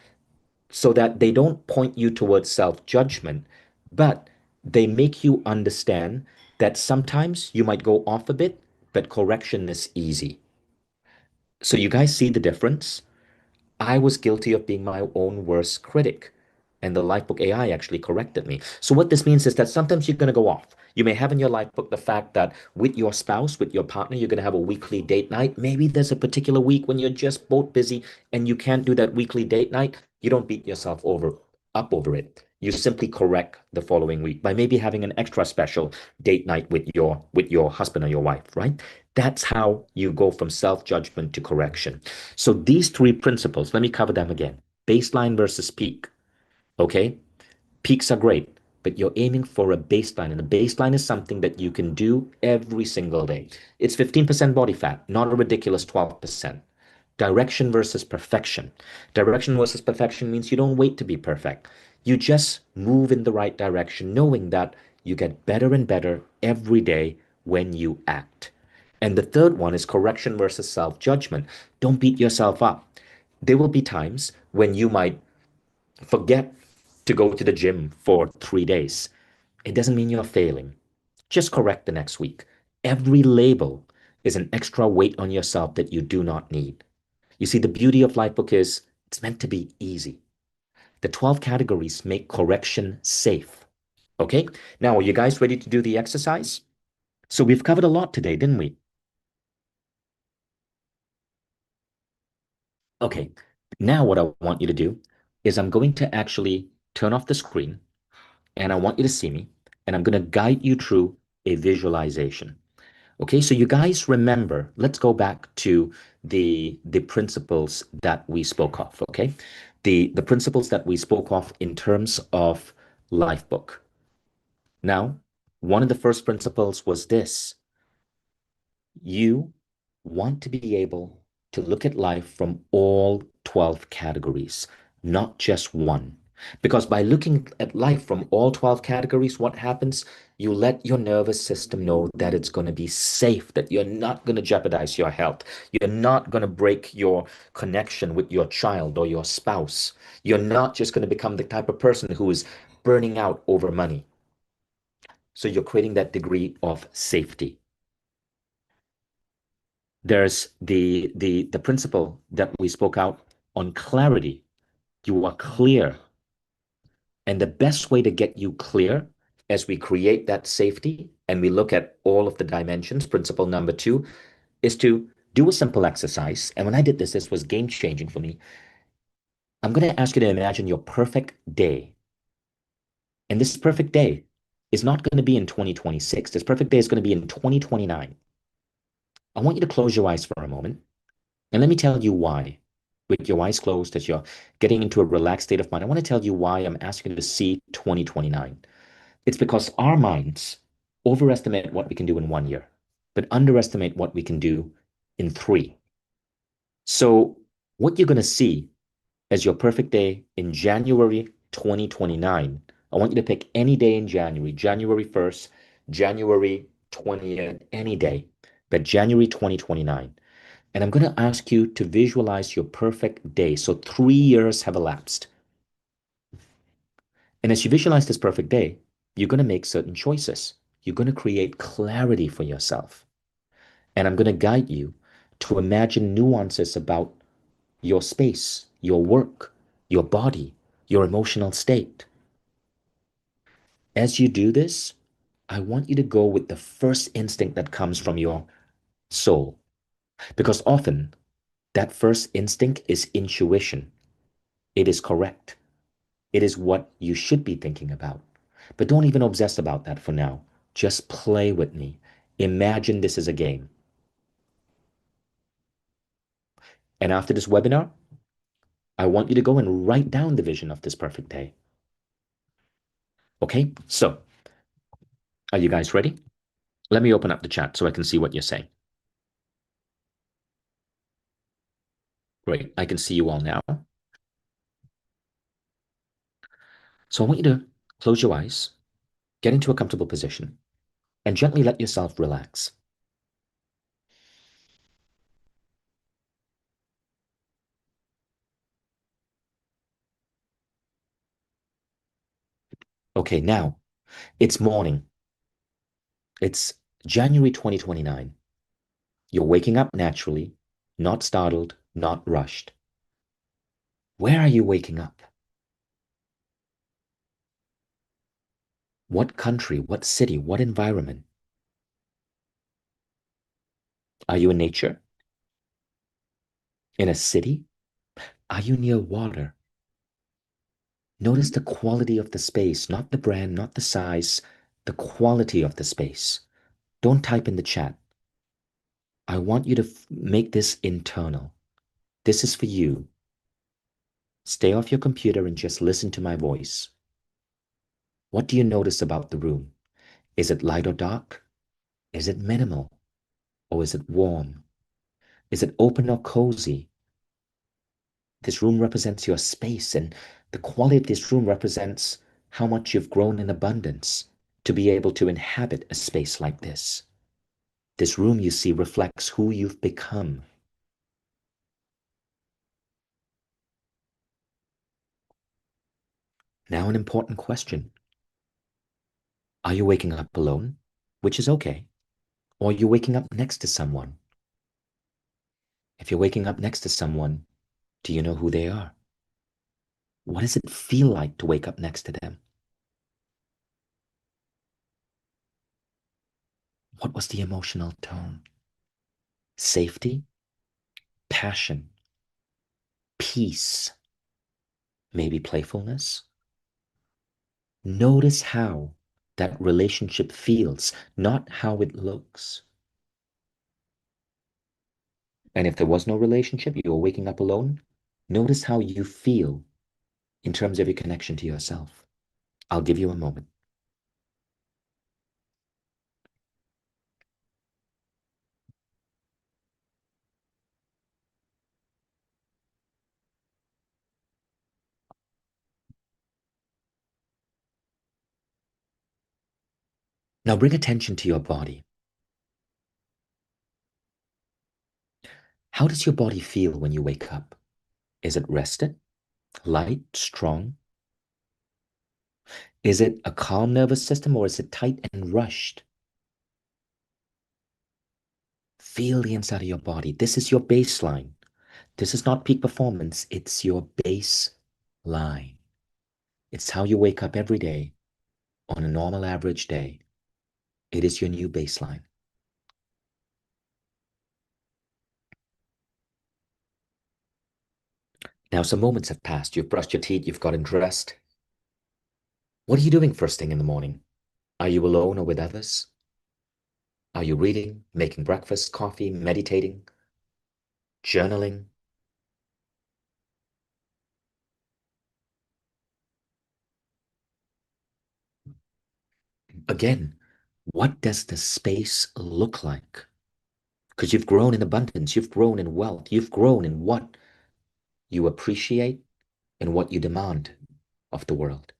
S1: so that they don't point you towards self-judgment, but they make you understand that sometimes you might go off a bit, but correction is easy. So you guys see the difference? I was guilty of being my own worst critic. And the Lifebook AI actually corrected me. So what this means is that sometimes you're going to go off. You may have in your Lifebook the fact that with your spouse, with your partner, you're going to have a weekly date night. Maybe there's a particular week when you're just both busy and you can't do that weekly date night. You don't beat yourself over it. You simply correct the following week by maybe having an extra special date night with your husband or your wife, right? That's how you go from self-judgment to correction. So these three principles, let me cover them again. Baseline versus peak. Okay? Peaks are great, but you're aiming for a baseline, and a baseline is something that you can do every single day. It's 15% body fat, not a ridiculous 12%. Direction versus perfection. Direction versus perfection means you don't wait to be perfect. You just move in the right direction, knowing that you get better and better every day when you act. And the third one is correction versus self-judgment. Don't beat yourself up. There will be times when you might forget to go to the gym for 3 days. It doesn't mean you're failing. Just correct the next week. Every label is an extra weight on yourself that you do not need. You see, the beauty of Life Book is it's meant to be easy. The 12 categories make correction safe. Okay? Now, are you guys ready to do the exercise? So we've covered a lot today, didn't we? Okay. Now what I want you to do is I'm going to actually turn off the screen and I want you to see me and I'm going to guide you through a visualization. Okay, so you guys remember, let's go back to the principles that we spoke of, okay? The principles that we spoke of in terms of Lifebook. Now, one of the first principles was this. You want to be able to look at life from all 12 categories, not just one. Because by looking at life from all 12 categories, what happens? You let your nervous system know that it's going to be safe, that you're not going to jeopardize your health. You're not going to break your connection with your child or your spouse. You're not just going to become the type of person who is burning out over money. So you're creating that degree of safety. There's the principle that we spoke out on clarity. You are clear. And the best way to get you clear as we create that safety and we look at all of the dimensions, principle number two, is to do a simple exercise. And when I did this, this was game changing for me. I'm going to ask you to imagine your perfect day. And this perfect day is not going to be in 2026. This perfect day is going to be in 2029. I want you to close your eyes for a moment. And let me tell you why. With your eyes closed, as you're getting into a relaxed state of mind, I want to tell you why I'm asking you to see 2029. It's because our minds overestimate what we can do in 1 year, but underestimate what we can do in three. So, what you're going to see as your perfect day in January 2029, I want you to pick any day in January, January 1st, January 20th, any day, but January 2029. And I'm going to ask you to visualize your perfect day. So 3 years have elapsed. And as you visualize this perfect day, you're going to make certain choices. You're going to create clarity for yourself. And I'm going to guide you to imagine nuances about your space, your work, your body, your emotional state. As you do this, I want you to go with the first instinct that comes from your soul. Because often that first instinct is intuition. It is correct. It is what you should be thinking about. But don't even obsess about that for now. Just play with me. Imagine this is a game. And after this webinar, I want you to go and write down the vision of this perfect day. Okay, so are you guys ready? Let me open up the chat so I can see what you're saying. Great, I can see you all now. So I want you to close your eyes, get into a comfortable position, and gently let yourself relax. Okay, now it's morning. It's January 2029. You're waking up naturally, not startled, not rushed. Where are you waking up? What country, what city, what environment? Are you in nature? In a city? Are you near water? Notice the quality of the space, not the brand, not the size, the quality of the space. Don't type in the chat. I want you to make this internal. This is for you. Stay off your computer and just listen to my voice. What do you notice about the room? Is it light or dark? Is it minimal or is it warm? Is it open or cozy? This room represents your space, and the quality of this room represents how much you've grown in abundance to be able to inhabit a space like this. This room, you see, reflects who you've become. Now, an important question. Are you waking up alone? Which is okay. Or you're waking up next to someone. If you're waking up next to someone, do you know who they are? What does it feel like to wake up next to them? What was the emotional tone? Safety, passion, peace, maybe playfulness? Notice how that relationship feels, not how it looks. And if there was no relationship, you were waking up alone, notice how you feel in terms of your connection to yourself. I'll give you a moment. Now bring attention to your body. How does your body feel when you wake up? Is it rested, light, strong? Is it a calm nervous system or is it tight and rushed? Feel the inside of your body. This is your baseline. This is not peak performance. It's your baseline. It's how you wake up every day on a normal average day. It is your new baseline. Now, some moments have passed. You've brushed your teeth, you've gotten dressed. What are you doing first thing in the morning? Are you alone or with others? Are you reading, making breakfast, coffee, meditating, journaling? Again, what does the space look like? Because you've grown in abundance, you've grown in wealth, you've grown in what you appreciate and what you demand of the world.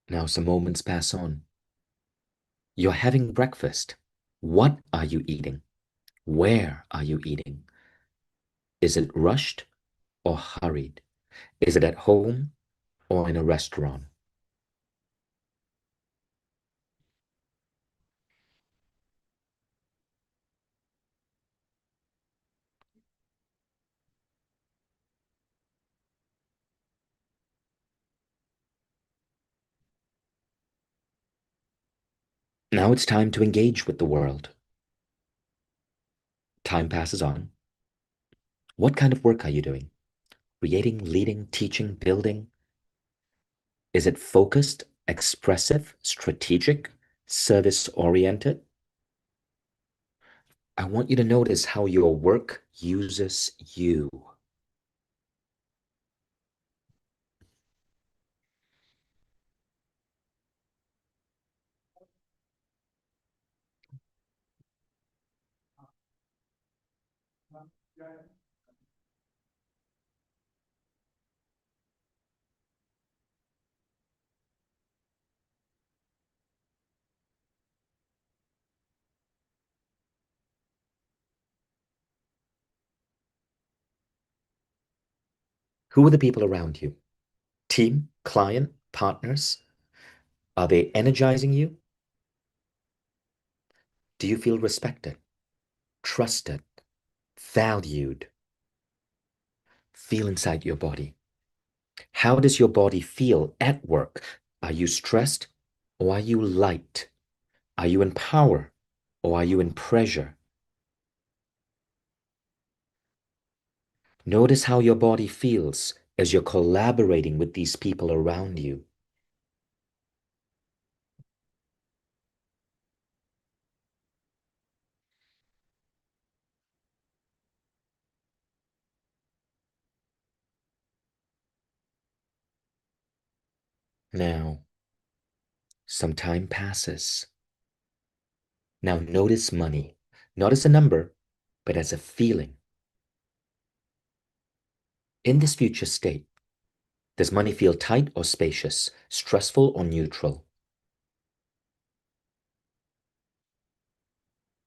S1: Now, some moments pass on. You're having breakfast. What are you eating? Where are you eating? Is it rushed or hurried? Is it at home or in a restaurant? Now it's time to engage with the world. Time passes on. What kind of work are you doing? Creating, leading, teaching, building? Is it focused, expressive, strategic, service oriented? I want you to notice how your work uses you. Who are the people around you? Team, client, partners? Are they energizing you? Do you feel respected, trusted, valued? Feel inside your body. How does your body feel at work? Are you stressed or are you light? Are you in power or are you in pressure? Notice how your body feels as you're collaborating with these people around you. Now, some time passes. Now notice money, not as a number, but as a feeling. In this future state, does money feel tight or spacious, stressful or neutral?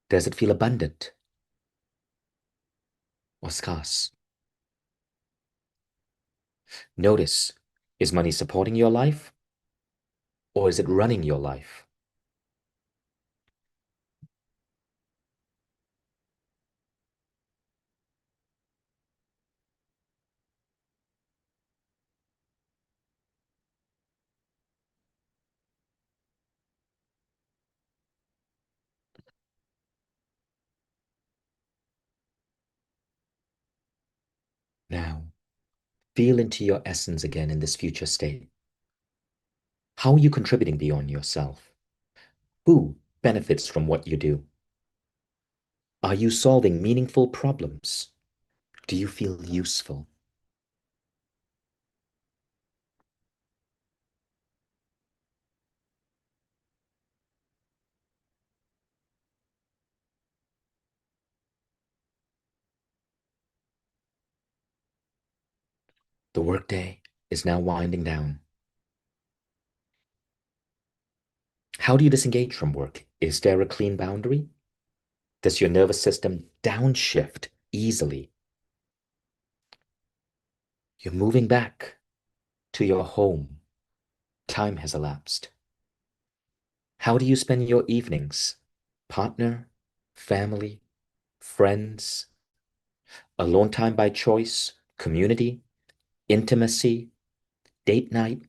S1: Does it feel abundant? or scarce? Notice, is money supporting your life or is it running your life? Now, feel into your essence again in this future state. How are you contributing beyond yourself? Who benefits from what you do? Are you solving meaningful problems? Do you feel useful? The workday is now winding down. How do you disengage from work? Is there a clean boundary? Does your nervous system downshift easily? You're moving back to your home. Time has elapsed. How do you spend your evenings? Partner, family, friends, alone time by choice, community, intimacy, date night?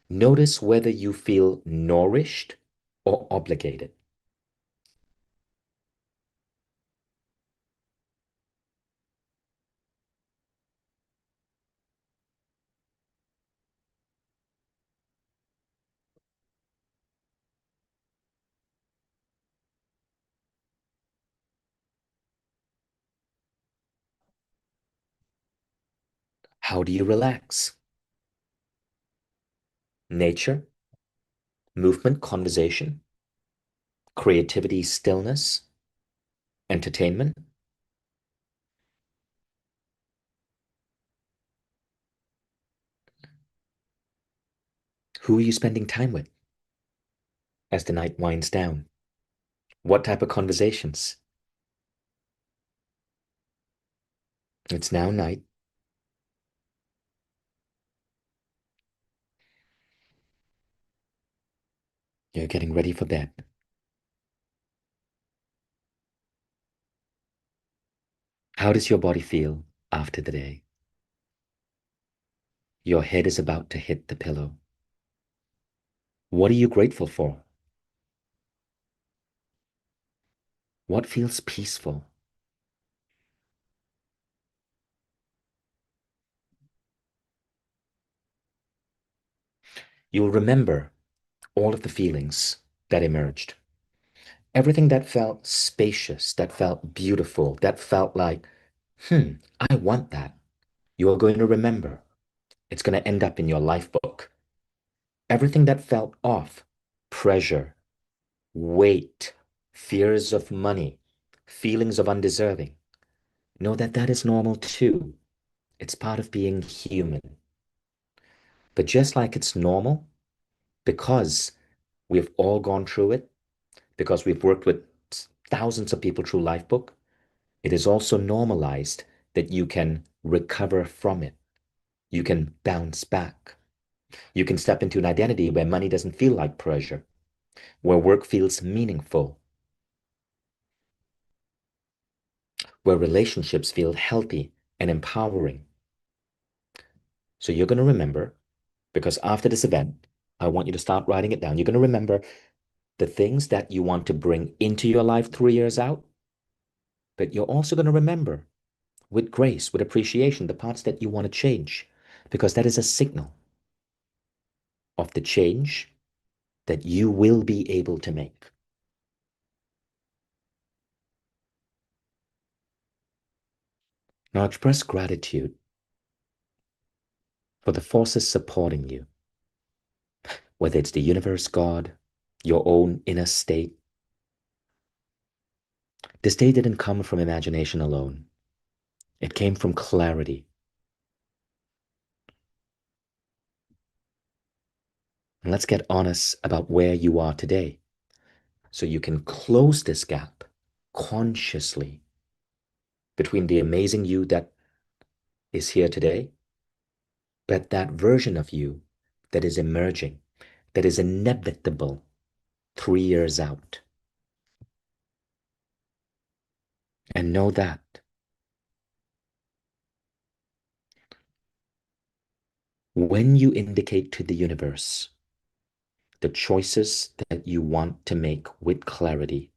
S1: Notice whether you feel nourished or obligated. How do you relax? Nature, movement, conversation, creativity, stillness, entertainment. Who are you spending time with as the night winds down? What type of conversations? It's now night. You're getting ready for bed. How does your body feel after the day? Your head is about to hit the pillow. What are you grateful for? What feels peaceful? You'll remember all of the feelings that emerged. Everything that felt spacious, that felt beautiful, that felt like, I want that. You are going to remember. It's going to end up in your life book. Everything that felt off, pressure, weight, fears of money, feelings of undeserving. Know that that is normal too. It's part of being human. But just like it's normal, because we've all gone through it, because we've worked with thousands of people through Lifebook, it is also normalized that you can recover from it. You can bounce back. You can step into an identity where money doesn't feel like pressure, where work feels meaningful, where relationships feel healthy and empowering. So you're going to remember, because after this event, I want you to start writing it down. You're going to remember the things that you want to bring into your life 3 years out, but you're also going to remember with grace, with appreciation, the parts that you want to change, because that is a signal of the change that you will be able to make. Now express gratitude for the forces supporting you, whether it's the universe, God, your own inner state. This day didn't come from imagination alone. It came from clarity. And let's get honest about where you are today so you can close this gap consciously. between the amazing you that is here today, but that version of you that is emerging, that is inevitable 3 years out. And know that when you indicate to the universe the choices that you want to make with clarity,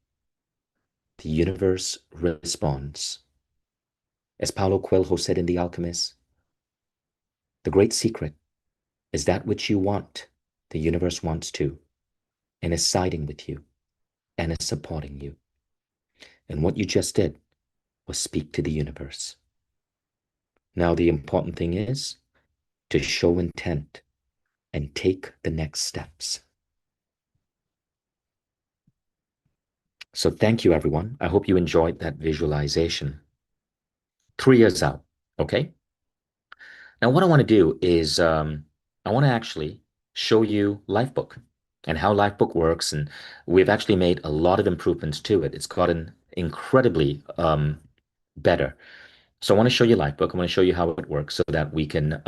S1: the universe responds. As Paulo Coelho said in The Alchemist, the great secret is that which you want, the universe wants too, and is siding with you and is supporting you. And what you just did was speak to the universe. Now, the important thing is to show intent and take the next steps. So thank you, everyone. I hope you enjoyed that visualization. 3 years out, okay? Now, what I want to do is I want to actually show you Lifebook and how Lifebook works. And we've actually made a lot of improvements to it. It's gotten incredibly better. So I want to show you Lifebook. I want to show you how it works so that we can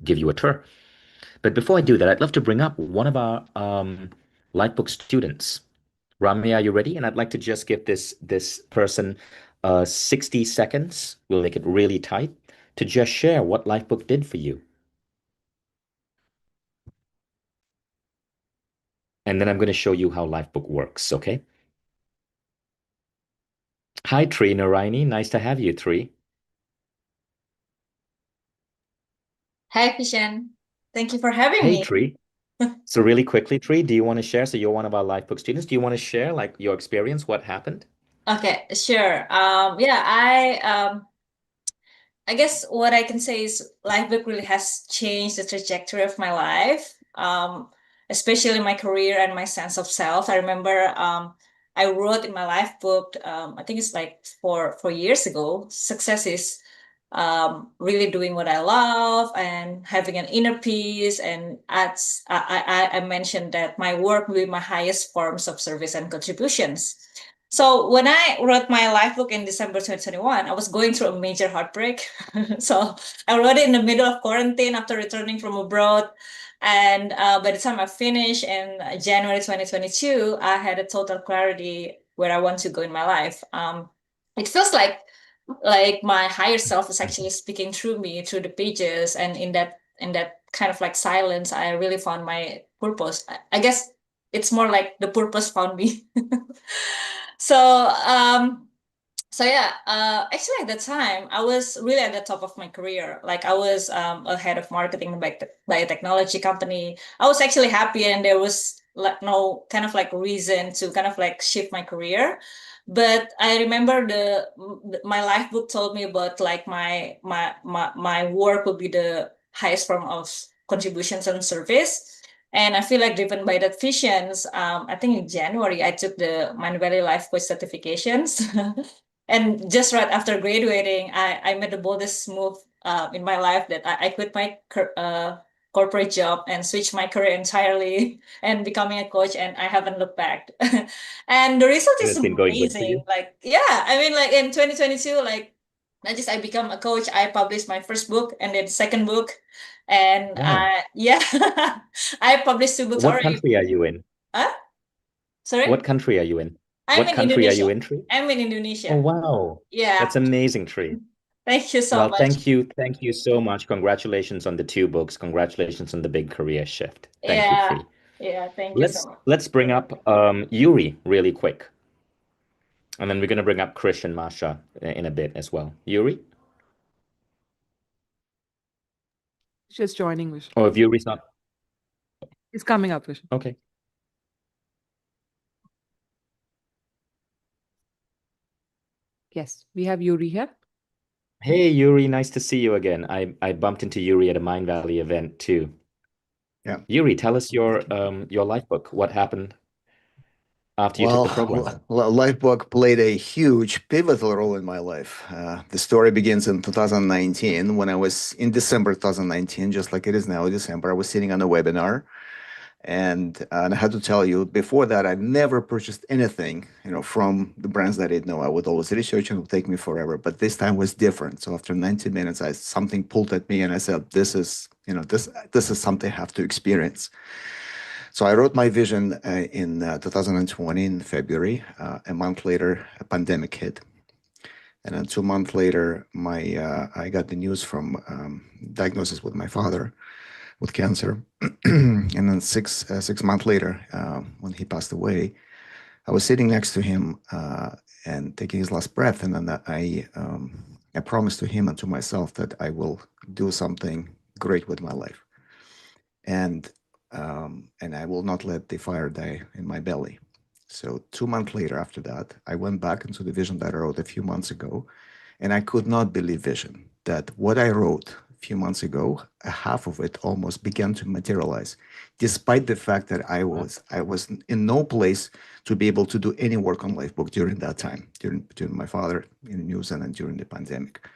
S1: give you a tour. But before I do that, I'd love to bring up one of our Lifebook students. Rami, are you ready? And I'd like to just give this person 60 seconds. We'll make it really tight to just share what Lifebook did for you. And then I'm going to show you how Lifebook works, okay? Hi, Tree Naraini. Nice to have you, Tree.
S3: Hi, Vishen. Thank you for having
S1: Hey,
S3: me.
S1: Tree. So really quickly, Tree, do you want to share? So you're one of our Lifebook students. Do you want to share like your experience, what happened?
S3: Okay, sure. Yeah, I guess what I can say is Lifebook really has changed the trajectory of my life, especially my career and my sense of self. I remember I wrote in my life book, I think it's like four years ago, success is really doing what I love and having an inner peace. And I mentioned that my work will be my highest forms of service and contributions. So when I wrote my life book in December 2021, I was going through a major heartbreak. So I wrote it in the middle of quarantine after returning from abroad. And by the time I finished in January 2022, I had a total clarity where I want to go in my life. It feels like my higher self is actually speaking through me through the pages, and in that kind of like silence, I really found my purpose. I guess it's more like the purpose found me. So so yeah, actually at that time I was really at the top of my career. Like I was a head of marketing by a technology company. I was actually happy, and there was like no kind of like reason to kind of like shift my career. But I remember my life book told me about like my work would be the highest form of contributions and service. And I feel like driven by that visions, I think in January I took the Mindvalley Life Coach certifications. And just right after graduating, I made the boldest move in my life that I quit my corporate job and switched my career entirely and becoming a coach, and I haven't looked back. And the result
S1: And
S3: is
S1: it's been going good for
S3: amazing.
S1: you?
S3: Like, yeah, I mean, like in 2022, like not just I become a coach, I published my first book and then second book. And
S1: Wow.
S3: yeah, I published two books
S1: What
S3: already.
S1: country are you in?
S3: Huh? Sorry?
S1: What country are you in?
S3: I'm
S1: What
S3: in
S1: country are
S3: Indonesia.
S1: you in, Tree?
S3: I'm in
S1: Oh,
S3: Indonesia.
S1: wow.
S3: Yeah.
S1: That's amazing, Tree.
S3: Thank you so
S1: Well,
S3: much.
S1: thank you. Thank you so much. Congratulations on the two books. Congratulations on the big career shift. Thank you,
S3: Yeah.
S1: Tree.
S3: Yeah. Thank you so
S1: Let's
S3: much.
S1: let's bring up Yuri really quick. And then we're going to bring up Krish and Masha in a bit as well. Yuri?
S2: Just joining, Vishen.
S1: Or if Yuri's not.
S2: It's coming up, Vishen.
S1: Okay.
S2: Yes, we have Yuri here.
S1: Hey, Yuri, nice to see you again. I bumped into Yuri at a Mindvalley event too.
S4: Yeah.
S1: Yuri, tell us your life book. What happened after you took the program?
S4: Lifebook played a huge pivotal role in my life. The story begins in 2019 when I was in December 2019, just like it is now, December. I was sitting on a webinar, And I had to tell you, before that, I never purchased anything, from the brands that I didn't know. I would always research and it would take me forever. But this time was different. So after 90 minutes, something pulled at me and I said, this is something I have to experience. So I wrote my vision in 2020 in February. A month later, a pandemic hit. And then 2 months later, I got the news from diagnosis with my father with cancer. And then 6 months later, when he passed away, I was sitting next to him and taking his last breath. And then I promised to him and to myself that I will do something great with my life. And I will not let the fire die in my belly. So 2 months later after that, I went back into the vision that I wrote a few months ago, and I could not believe vision that what I wrote a few months ago, a half of it almost began to materialize, despite the fact that I was in no place to be able to do any work on Lifebook during that time, during my father in New Zealand during the pandemic.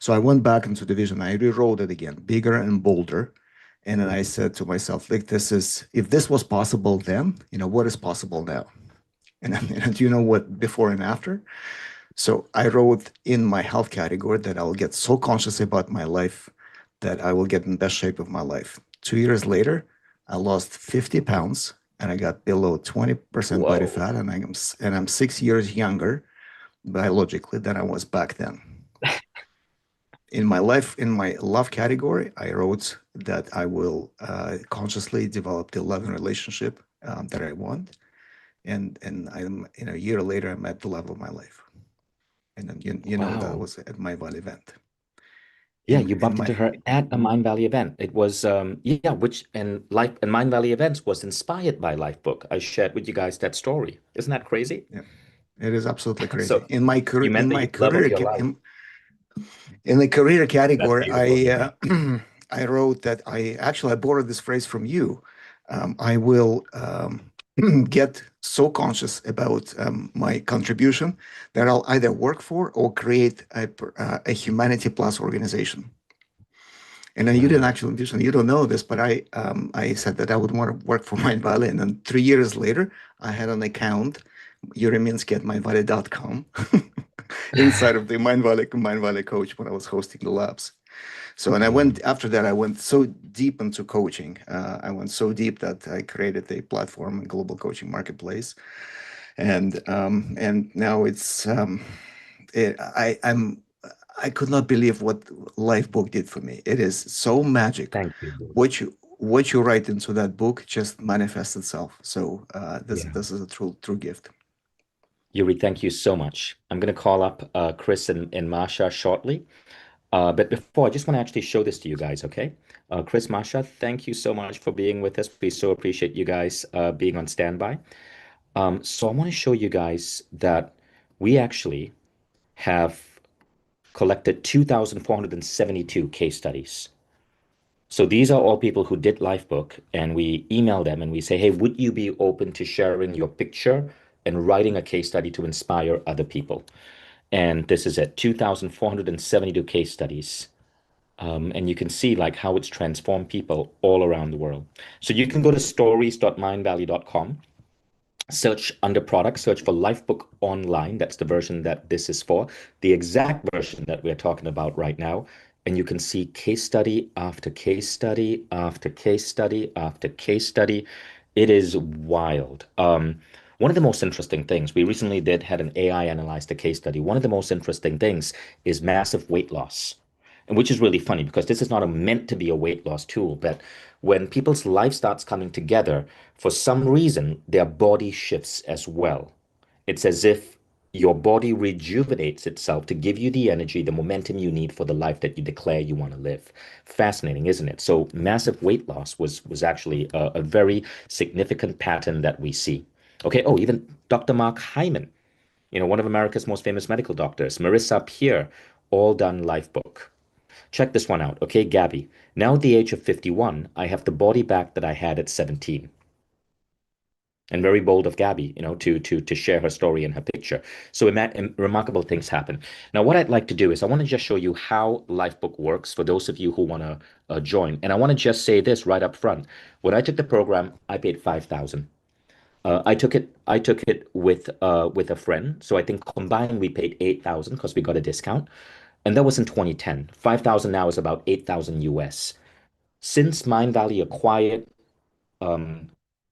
S4: So I went back into the vision. I rewrote it again, bigger and bolder. And then I said to myself, like, if this was possible then, what is possible now? And do you know what before and after? So I wrote in my health category that I will get so conscious about my life that I will get in best shape of my life. 2 years later, I lost 50 pounds and I got below 20% body
S1: Whoa.
S4: fat, and I'm 6 years younger biologically than I was back then. In my love category, I wrote that I will consciously develop the love and relationship that I want. And I'm a year later, I'm at the love of my life. And then that
S1: Wow.
S4: was at my Mindvalley event.
S1: Yeah,
S4: In
S1: you
S4: in
S1: bumped
S4: my
S1: into her at a Mindvalley event. It was yeah, which and Life and Mindvalley events was inspired by Lifebook. I shared with you guys that story. Isn't that crazy?
S4: Yeah, it is absolutely crazy.
S1: So you met the love of your life.
S4: In the career
S1: That's
S4: category,
S1: beautiful.
S4: I wrote that I borrowed this phrase from you. I will get so conscious about my contribution that I'll either work for or create a humanity plus organization. And then you didn't
S1: Wow.
S4: actually envision, you don't know this, but I said that I would want to work for Mindvalley. And then 3 years later, I had an account, Yuriminski at mindvalley.com, inside of the Mindvalley coach when I was hosting the labs. So, and
S1: Yeah.
S4: after that, I went so deep into coaching. I went so deep that I created a platform, a global coaching marketplace. And now I could not believe what Lifebook did for me. It is so magic.
S1: Thank you.
S4: What you write into that book just manifests itself. So
S1: Yeah.
S4: this is a true gift.
S1: Yuri, thank you so much. I'm going to call up Chris and Masha shortly. But before, I just want to actually show this to you guys, okay? Chris, Masha, thank you so much for being with us. We so appreciate you guys being on standby. So I want to show you guys that we actually have collected 2,472 case studies. So these are all people who did Lifebook, and we email them and we say, hey, would you be open to sharing your picture and writing a case study to inspire other people? And this is at 2,472 case studies. And you can see like how it's transformed people all around the world. So you can go to stories.mindvalley.com, search under product, search for Lifebook Online. That's the version that this is for, the exact version that we're talking about right now. And you can see case study after case study after case study after case study. It is wild. One of the most interesting things, we recently had an AI analyze the case study. One of the most interesting things is massive weight loss. And which is really funny because this is not meant to be a weight loss tool, but when people's life starts coming together, for some reason, their body shifts as well. It's as if your body rejuvenates itself to give you the energy, the momentum you need for the life that you declare you want to live. Fascinating, isn't it? So massive weight loss was actually a very significant pattern that we see. Okay, oh, even Dr. Mark Hyman, one of America's most famous medical doctors, Marissa Peer, all done Lifebook. Check this one out, okay, Gabby. Now at the age of 51, I have the body back that I had at 17. And very bold of Gabby, to share her story and her picture. So remarkable things happen. Now, what I'd like to do is I want to just show you how Lifebook works for those of you who want to join. And I want to just say this right up front. When I took the program, I paid 5,000. I took it with a friend. So I think combined we paid 8,000 because we got a discount. And that was in 2010. 5,000 now is about 8,000 US. Since Mindvalley acquired um,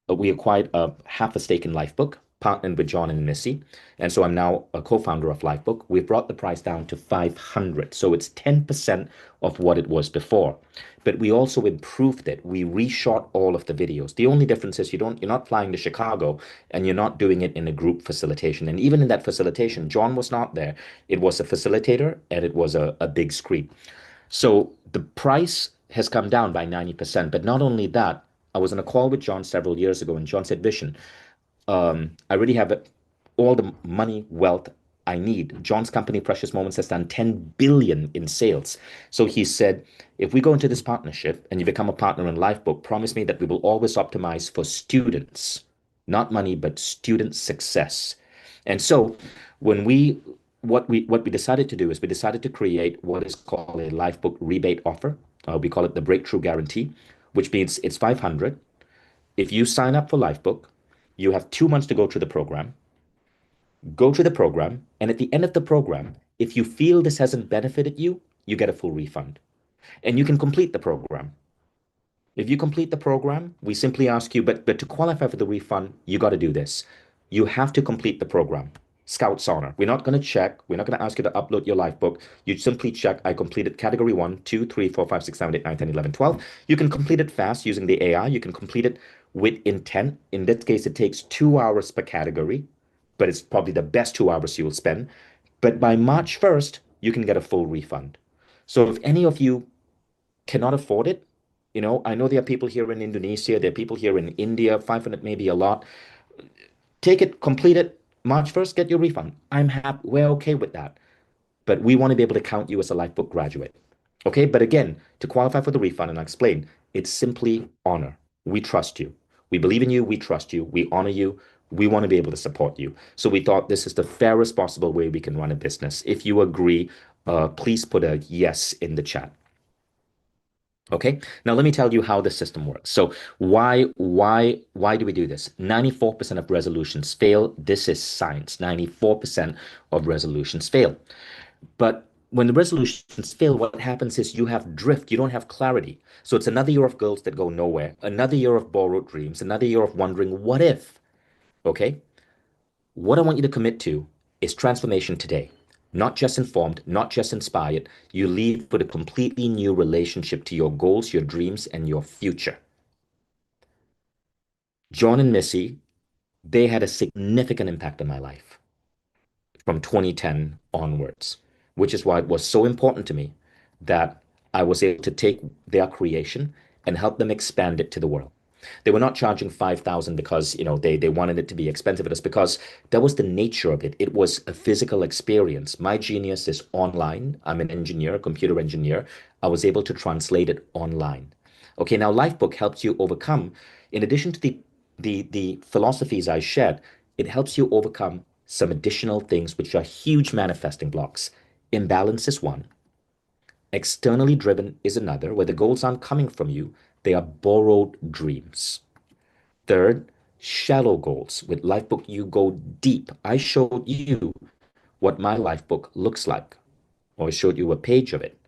S1: we acquired half a stake in Lifebook, partnered with John and Missy. And so I'm now a co-founder of Lifebook. We've brought the price down to 500. So it's 10% of what it was before. But we also improved it. We reshot all of the videos. The only difference is you're not flying to Chicago and you're not doing it in a group facilitation. And even in that facilitation, John was not there. It was a facilitator and it was a big screen. So the price has come down by 90%. But not only that, I was on a call with John several years ago, and John said, Vishen, I already have all the money, wealth I need. John's company, Precious Moments, has done 10 billion in sales. So he said, if we go into this partnership and you become a partner in Lifebook, promise me that we will always optimize for students, not money, but student success. And so when what we decided to do is we decided to create what is called a Lifebook rebate offer. We call it the Breakthrough Guarantee, which means it's 500. If you sign up for Lifebook, you have 2 months to go through the program. Go through the program, and at the end of the program, if you feel this hasn't benefited you, you get a full refund. And you can complete the program. If you complete the program, we simply ask you, but to qualify for the refund, you got to do this. You have to complete the program. Scout's honor. We're not going to check. We're not going to ask you to upload your Lifebook. You simply check, I completed category 1, 2, 3, 4, 5, 6, 7, 8, 9, 10, 11, 12. You can complete it fast using the AI. You can complete it with intent. In this case, it takes 2 hours per category, but it's probably the best 2 hours you will spend. But by March 1st, you can get a full refund. So if any of you cannot afford it, I know there are people here in Indonesia, there are people here in India, 500 maybe a lot. Take it, complete it, March 1st, get your refund. I'm happy. We're okay with that. But we want to be able to count you as a Lifebook graduate. Okay, but again, to qualify for the refund, and I explain, it's simply honor. We trust you. We believe in you. We trust you. We honor you. We want to be able to support you. So we thought this is the fairest possible way we can run a business. If you agree, please put a yes in the chat. Okay, now let me tell you how the system works. So why do we do this? 94% of resolutions fail. This is science. 94% of resolutions fail. But when the resolutions fail, what happens is you have drift, you don't have clarity. So it's another year of goals that go nowhere, another year of borrowed dreams, another year of wondering, what if? Okay? What I want you to commit to is transformation today. Not just informed, not just inspired. You leave with a completely new relationship to your goals, your dreams, and your future. John and Missy, they had a significant impact on my life from 2010 onwards, which is why it was so important to me that I was able to take their creation and help them expand it to the world. They were not charging 5,000 because, they wanted it to be expensive. It was because that was the nature of it. It was a physical experience. My genius is online. I'm an engineer, a computer engineer. I was able to translate it online. Okay, now Lifebook helps you overcome, in addition to the philosophies I shared, it helps you overcome some additional things which are huge manifesting blocks. Imbalance is one. Externally driven is another, where the goals aren't coming from you, they are borrowed dreams. Third, shallow goals. With Lifebook, you go deep. I showed you what my Lifebook looks like, or I showed you a page of it.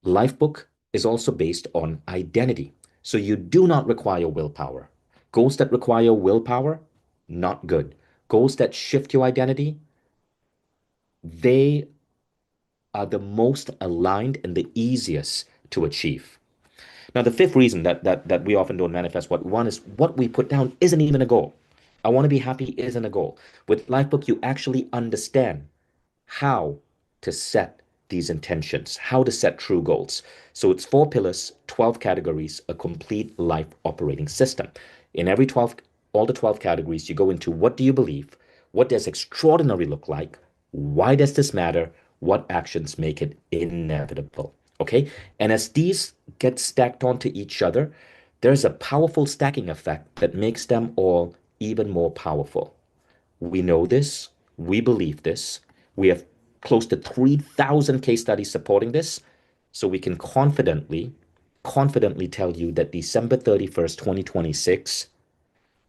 S1: Lifebook is also based on identity. So you do not require willpower. Goals that require willpower, not good. Goals that shift your identity, they are the most aligned and the easiest to achieve. Now, the fifth reason that we often don't manifest what we want is what we put down isn't even a goal. I want to be happy isn't a goal. With Lifebook, you actually understand how to set these intentions, how to set true goals. So it's 4 pillars, 12 categories, a complete life operating system. In all the 12 categories, you go into what do you believe? What does extraordinary look like? Why does this matter? What actions make it inevitable? Okay. And as these get stacked onto each other, there's a powerful stacking effect that makes them all even more powerful. We know this. We believe this. We have close to 3,000 case studies supporting this. So we can confidently tell you that December 31st, 2026,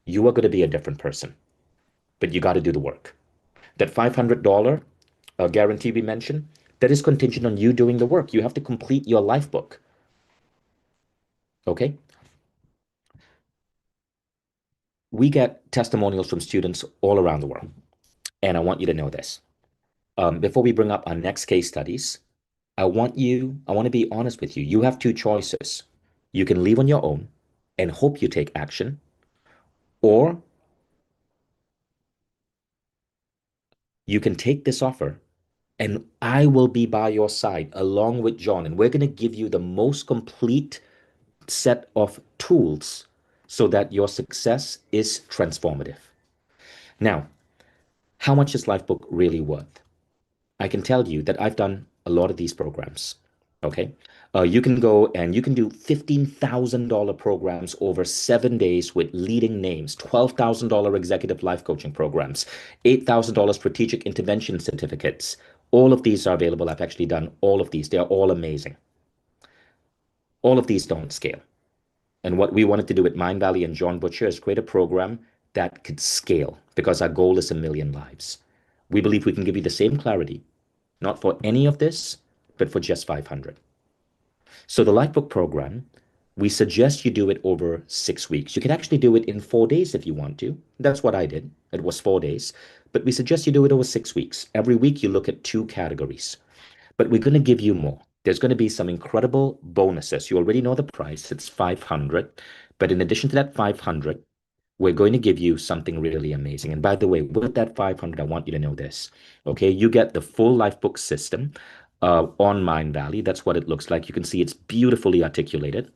S1: you are going to be a different person, but you got to do the work. That $500 guarantee we mentioned, that is contingent on you doing the work. You have to complete your life book. Okay? We get testimonials from students all around the world. And I want you to know this. Before we bring up our next case studies, I want to be honest with you. You have two choices. You can leave on your own and hope you take action, or you can take this offer and I will be by your side along with John. And we're going to give you the most complete set of tools so that your success is transformative. Now, how much is Lifebook really worth? I can tell you that I've done a lot of these programs. Okay. You can go and you can do $15,000 programs over 7 days with leading names, $12,000 executive life coaching programs, $8,000 strategic intervention certificates. All of these are available. I've actually done all of these. They're all amazing. All of these don't scale. And what we wanted to do at Mindvalley and John Butcher is create a program that could scale because our goal is 1 million lives. We believe we can give you the same clarity, not for any of this, but for just 500. So the Lifebook program, we suggest you do it over 6 weeks. You can actually do it in 4 days if you want to. That's what I did. It was 4 days. But we suggest you do it over 6 weeks. Every week you look at 2 categories. But we're going to give you more. There's going to be some incredible bonuses. You already know the price. It's 500. But in addition to that 500, we're going to give you something really amazing. And by the way, with that 500, I want you to know this. Okay, you get the full Lifebook system on Mindvalley. That's what it looks like. You can see it's beautifully articulated.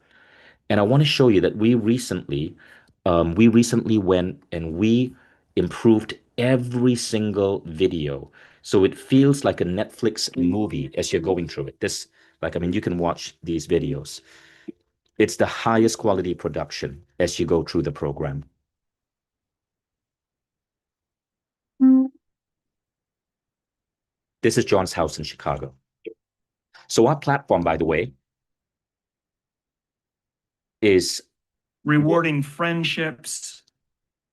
S1: And I want to show you that we recently went and we improved every single video. So it feels like a Netflix movie as you're going through it. You can watch these videos. It's the highest quality production as you go through the program. This is John's house in Chicago. So our platform, by the way, is
S5: rewarding friendships.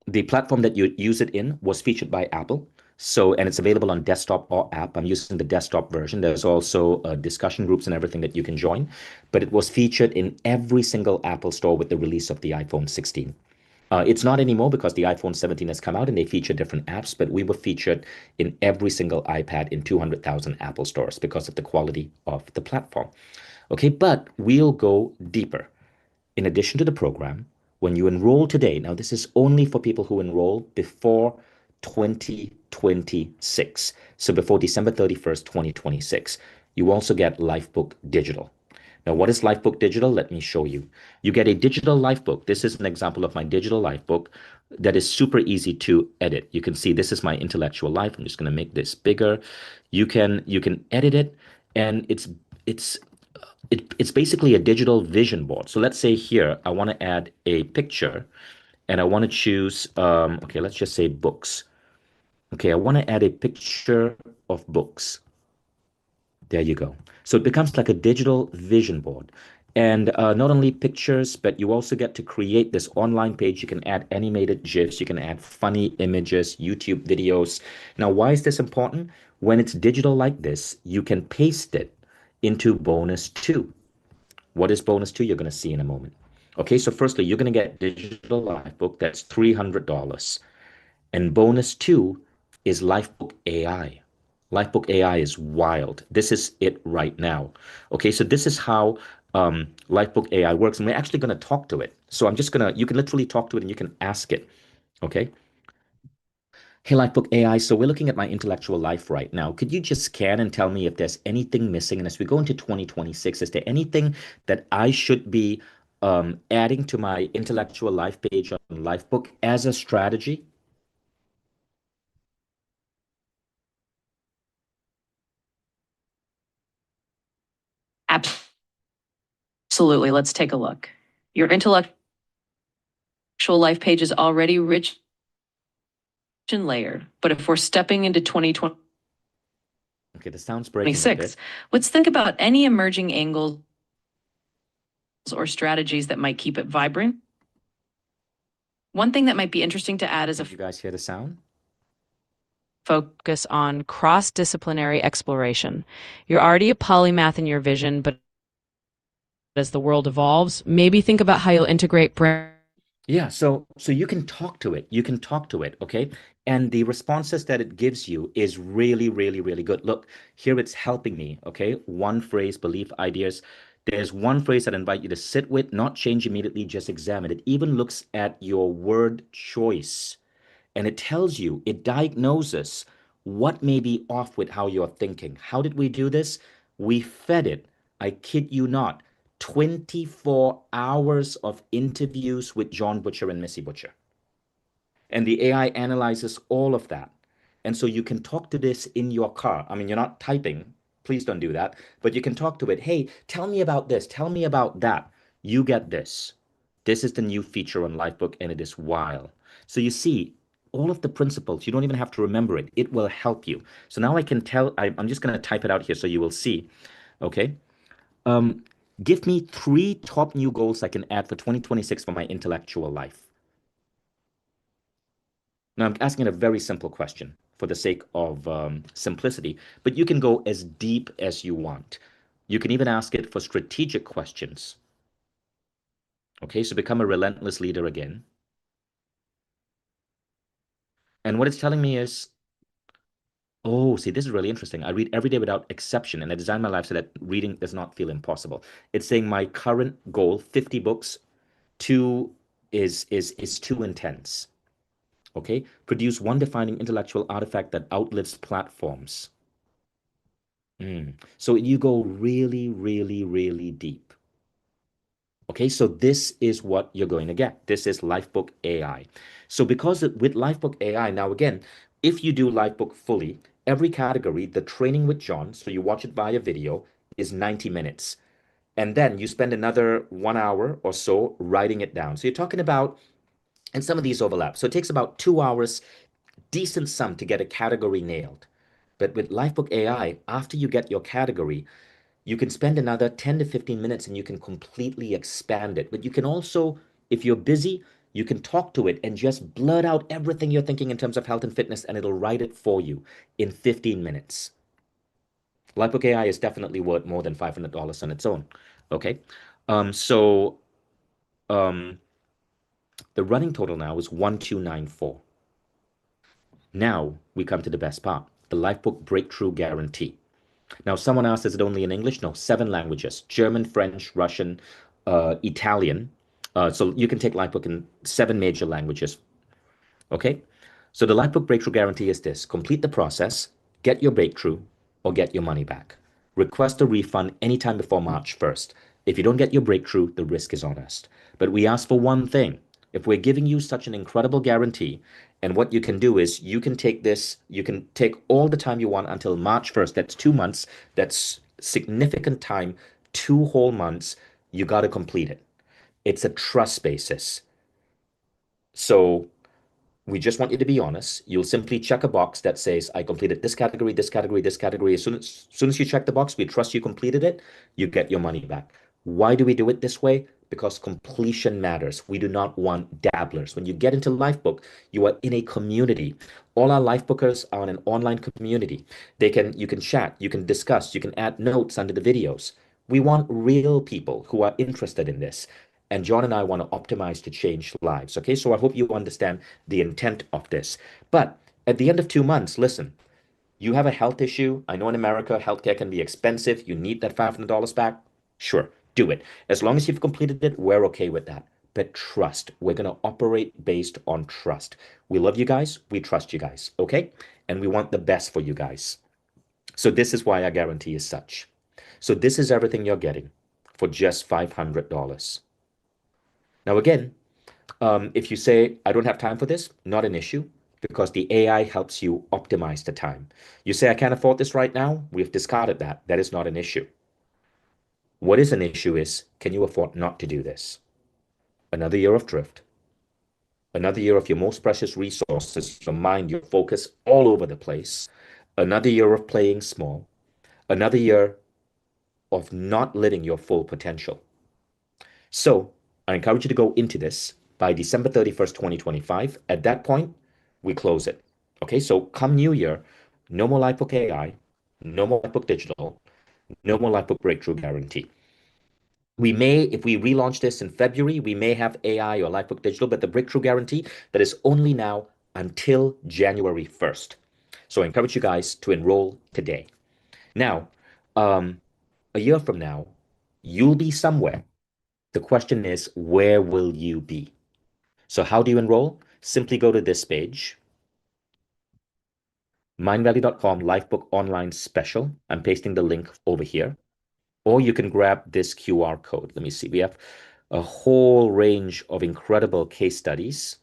S1: The platform that you use it in was featured by Apple. And it's available on desktop or app. I'm using the desktop version. There's also discussion groups and everything that you can join. But it was featured in every single Apple store with the release of the iPhone 16. It's not anymore because the iPhone 17 has come out and they feature different apps, but we were featured in every single iPad in 200,000 Apple stores because of the quality of the platform. Okay, but we'll go deeper. In addition to the program, when you enroll today, now this is only for people who enroll before 2026, so before December 31st, 2026, you also get Lifebook Digital. Now, what is Lifebook Digital? Let me show you. You get a digital Lifebook. This is an example of my digital Lifebook that is super easy to edit. You can see this is my intellectual life. I'm just going to make this bigger. You can edit it, and it's basically a digital vision board. So let's say here, I want to add a picture and I want to choose, okay, let's just say books. Okay, I want to add a picture of books. There you go. So it becomes like a digital vision board. And not only pictures, but you also get to create this online page. You can add animated GIFs, you can add funny images, YouTube videos. Now, why is this important? When it's digital like this, you can paste it into bonus 2. What is bonus 2? You're going to see in a moment. Okay, so firstly, you're going to get digital Lifebook. That's $300. And bonus 2 is Lifebook AI. Lifebook AI is wild. This is it right now. Okay, so this is how Lifebook AI works. And we're actually going to talk to it. So you can literally talk to it and you can ask it. Okay. Hey, Lifebook AI, so we're looking at my intellectual life right now. Could you just scan and tell me if there's anything missing? And as we go into 2026, is there anything that I should be adding to my intellectual life page on Lifebook as a strategy?
S6: Absolutely. Let's take a look. Your intellect. actual life page is already rich and layered. But if we're stepping into 2026,
S1: Okay, the sound's breaking a bit.
S6: let's think about any emerging angles or strategies that might keep it vibrant. One thing that might be interesting to add is
S1: Did you guys hear the sound?
S7: focus on cross-disciplinary exploration. You're already a polymath in your vision, but as the world evolves, maybe think about how you'll integrate brand.
S1: Yeah, so you can talk to it. You can talk to it, okay? And the responses that it gives you is really, really, really good. Look, here it's helping me, okay? One phrase, belief, ideas. There's one phrase that I invite you to sit with, not change immediately, just examine. It even looks at your word choice and it tells you, it diagnoses what may be off with how you're thinking. How did we do this? We fed it, I kid you not, 24 hours of interviews with John Butcher and Missy Butcher. And the AI analyzes all of that. And so you can talk to this in your car. I mean, you're not typing. Please don't do that. But you can talk to it. Hey, tell me about this. Tell me about that. You get this. This is the new feature on Lifebook, and it is wild. So you see, all of the principles, you don't even have to remember it. It will help you. So now I can tell, I'm just going to type it out here so you will see. Okay. Um, Give me 3 top new goals I can add for 2026 for my intellectual life. Now, I'm asking a very simple question for the sake of simplicity, but you can go as deep as you want. You can even ask it for strategic questions. Okay, so become a relentless leader again. And what it's telling me is, oh, see, this is really interesting. I read every day without exception, and I design my life so that reading does not feel impossible. It's saying my current goal, 50 books, is too intense. Okay, produce one defining intellectual artifact that outlives platforms. So you go really, really, really deep. Okay, so this is what you're going to get. This is Lifebook AI. So because with Lifebook AI, now again, if you do Lifebook fully, every category, the training with John, so you watch it via video, is 90 minutes. And then you spend another 1 hour or so writing it down. So you're talking about, and some of these overlap. So it takes about 2 hours, decent sum to get a category nailed. But with Lifebook AI, after you get your category, you can spend another 10 to 15 minutes and you can completely expand it. But you can also, if you're busy, you can talk to it and just blurt out everything you're thinking in terms of health and fitness, and it'll write it for you in 15 minutes. Lifebook AI is definitely worth more than $500 on its own. Okay. So the running total now is 1294. Now we come to the best part, the Lifebook Breakthrough Guarantee. Now, someone asked, is it only in English? No, 7 languages, German, French, Russian, Italian. So you can take Lifebook in 7 major languages. Okay? So the Lifebook Breakthrough Guarantee is this. Complete the process, get your breakthrough, or get your money back. Request a refund anytime before March 1st. If you don't get your breakthrough, the risk is on us. But we ask for one thing. If we're giving you such an incredible guarantee, and what you can do is you can take this, you can take all the time you want until March 1st. That's 2 months. That's significant time, 2 whole months. You got to complete it. It's a trust basis. So we just want you to be honest. You'll simply check a box that says, I completed this category, this category, this category. As soon as you check the box, we trust you completed it, you get your money back. Why do we do it this way? Because completion matters. We do not want dabblers. When you get into Lifebook, you are in a community. All our Lifebookers are in an online community. You can chat, you can discuss, you can add notes under the videos. We want real people who are interested in this. And John and I want to optimize to change lives. Okay, so I hope you understand the intent of this. But at the end of 2 months, listen, you have a health issue. I know in America, healthcare can be expensive. You need that $500 back. Sure, do it. As long as you've completed it, we're okay with that. But trust, we're going to operate based on trust. We love you guys. We trust you guys. Okay, and we want the best for you guys. So this is why our guarantee is such. So this is everything you're getting for just $500. Now, again, if you say, I don't have time for this, not an issue, because the AI helps you optimize the time. You say, I can't afford this right now, we've discarded that. That is not an issue. What is an issue is, can you afford not to do this? Another year of drift, Another year of your most precious resources, your mind, your focus all over the place. Another year of playing small. Another year of not living your full potential. So I encourage you to go into this by December 31st, 2025. At that point, we close it. Okay, so come New Year, no more Lifebook AI, no more Lifebook Digital, no more Lifebook Breakthrough Guarantee. We may, if we relaunch this in February, we may have AI or Lifebook Digital, but the Breakthrough Guarantee, that is only now until January 1st. So I encourage you guys to enroll today. Now, a year from now, you'll be somewhere. The question is, where will you be? So how do you enroll? Simply go to this page, mindvalley.com Lifebook Online Special. I'm pasting the link over here. Or you can grab this QR code. Let me see. We have a whole range of incredible case studies.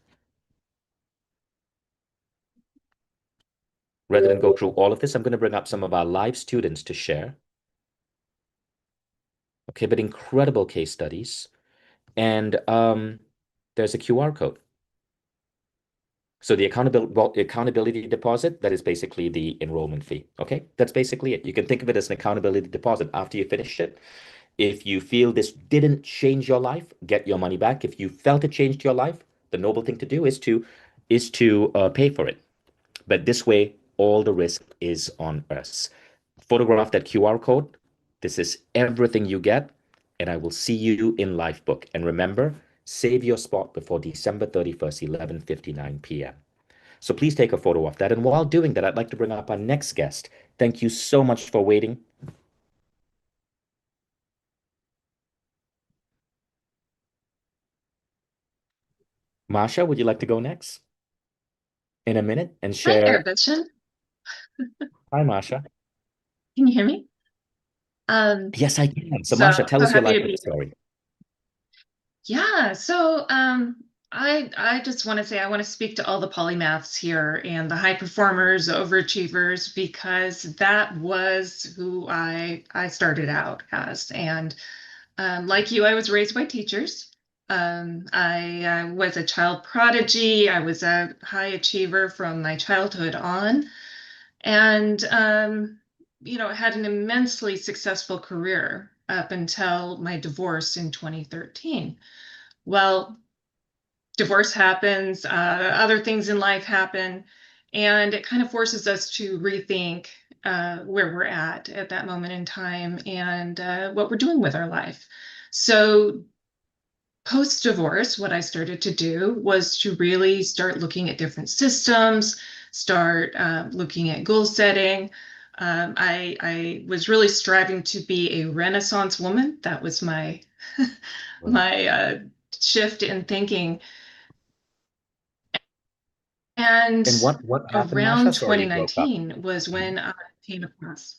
S1: Rather than go through all of this, I'm going to bring up some of our live students to share. Okay, but incredible case studies. And there's a QR code. So the accountability deposit, that is basically the enrollment fee. Okay, that's basically it. You can think of it as an accountability deposit after you finish it. If you feel this didn't change your life, get your money back. If you felt it changed your life, the noble thing to do is to pay for it. But this way, all the risk is on us. Photograph that QR code. This is everything you get, and I will see you in Lifebook. And remember, save your spot before December 31st, 11:59 p.m. So please take a photo of that. And while doing that, I'd like to bring up our next guest. Thank you so much for waiting. Masha, would you like to go next in a minute and
S8: Hi there,
S1: share?
S8: Vishen.
S1: Hi, Masha.
S8: Can you hear me?
S1: Yes, I can. So,
S8: So
S1: Masha, tell
S8: so
S1: us your
S8: happy
S1: life
S8: to be here.
S1: story.
S8: Yeah, I just want to say I want to speak to all the polymaths here and the high performers, the overachievers, because that was who I started out as. And like you, I was raised by teachers. I was a child prodigy. I was a high achiever from my childhood on. And had an immensely successful career up until my divorce in 2013. Well, divorce happens, other things in life happen, and it kind of forces us to rethink where we're at that moment in time and what we're doing with our life. So post-divorce, what I started to do was to really start looking at different systems, start looking at goal setting. I was really striving to be a Renaissance woman. That was my my shift in thinking. And
S1: And what happened, Masha?
S8: around
S1: Sorry, you broke up.
S8: 2019 was
S1: Mhm.
S8: when I came across.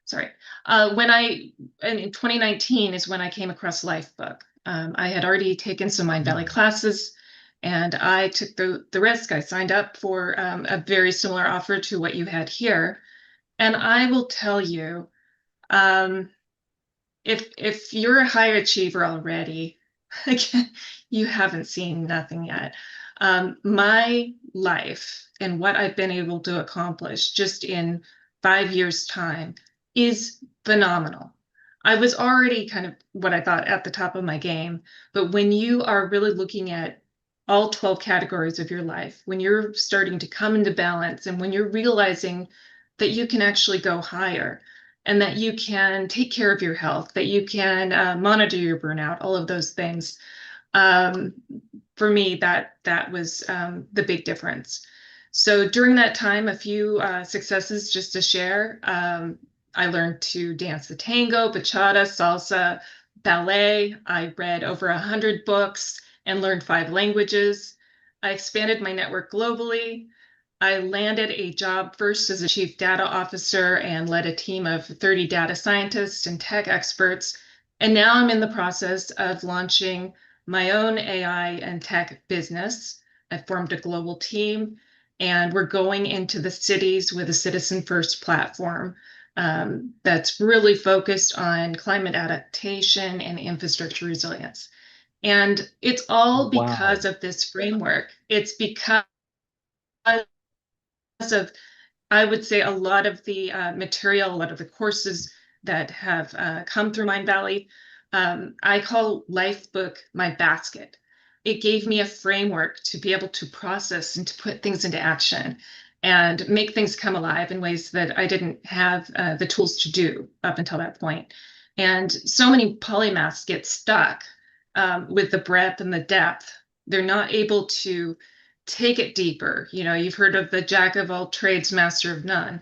S8: Sorry, in 2019 is when I came across Lifebook. I had already taken some Mindvalley classes, and I took the risk. I signed up for a very similar offer to what you had here, and I will tell you, um, if you're a high achiever already, again, you haven't seen nothing yet. My life and what I've been able to accomplish just in 5 years' time is phenomenal. I was already kind of what I thought at the top of my game, but when you are really looking at all 12 categories of your life, when you're starting to come into balance and when you're realizing that you can actually go higher, and that you can take care of your health, that you can monitor your burnout, all of those things. Um, for me, that was the big difference. So during that time, a few successes just to share. I learned to dance the tango, bachata, salsa, ballet. I read over 100 books and learned 5 languages. I expanded my network globally. I landed a job first as a chief data officer and led a team of 30 data scientists and tech experts. And now I'm in the process of launching my own AI and tech business. I formed a global team, and we're going into the cities with a citizen first platform that's really focused on climate adaptation and infrastructure resilience. And it's all
S1: Wow.
S8: because of this framework. It's because of, I would say, a lot of the material, a lot of the courses that have come through Mindvalley. I call Lifebook my basket. It gave me a framework to be able to process and to put things into action and make things come alive in ways that I didn't have the tools to do up until that point. And so many polymaths get stuck with the breadth and the depth. They're not able to take it deeper. You know, you've heard of the jack of all trades, master of none.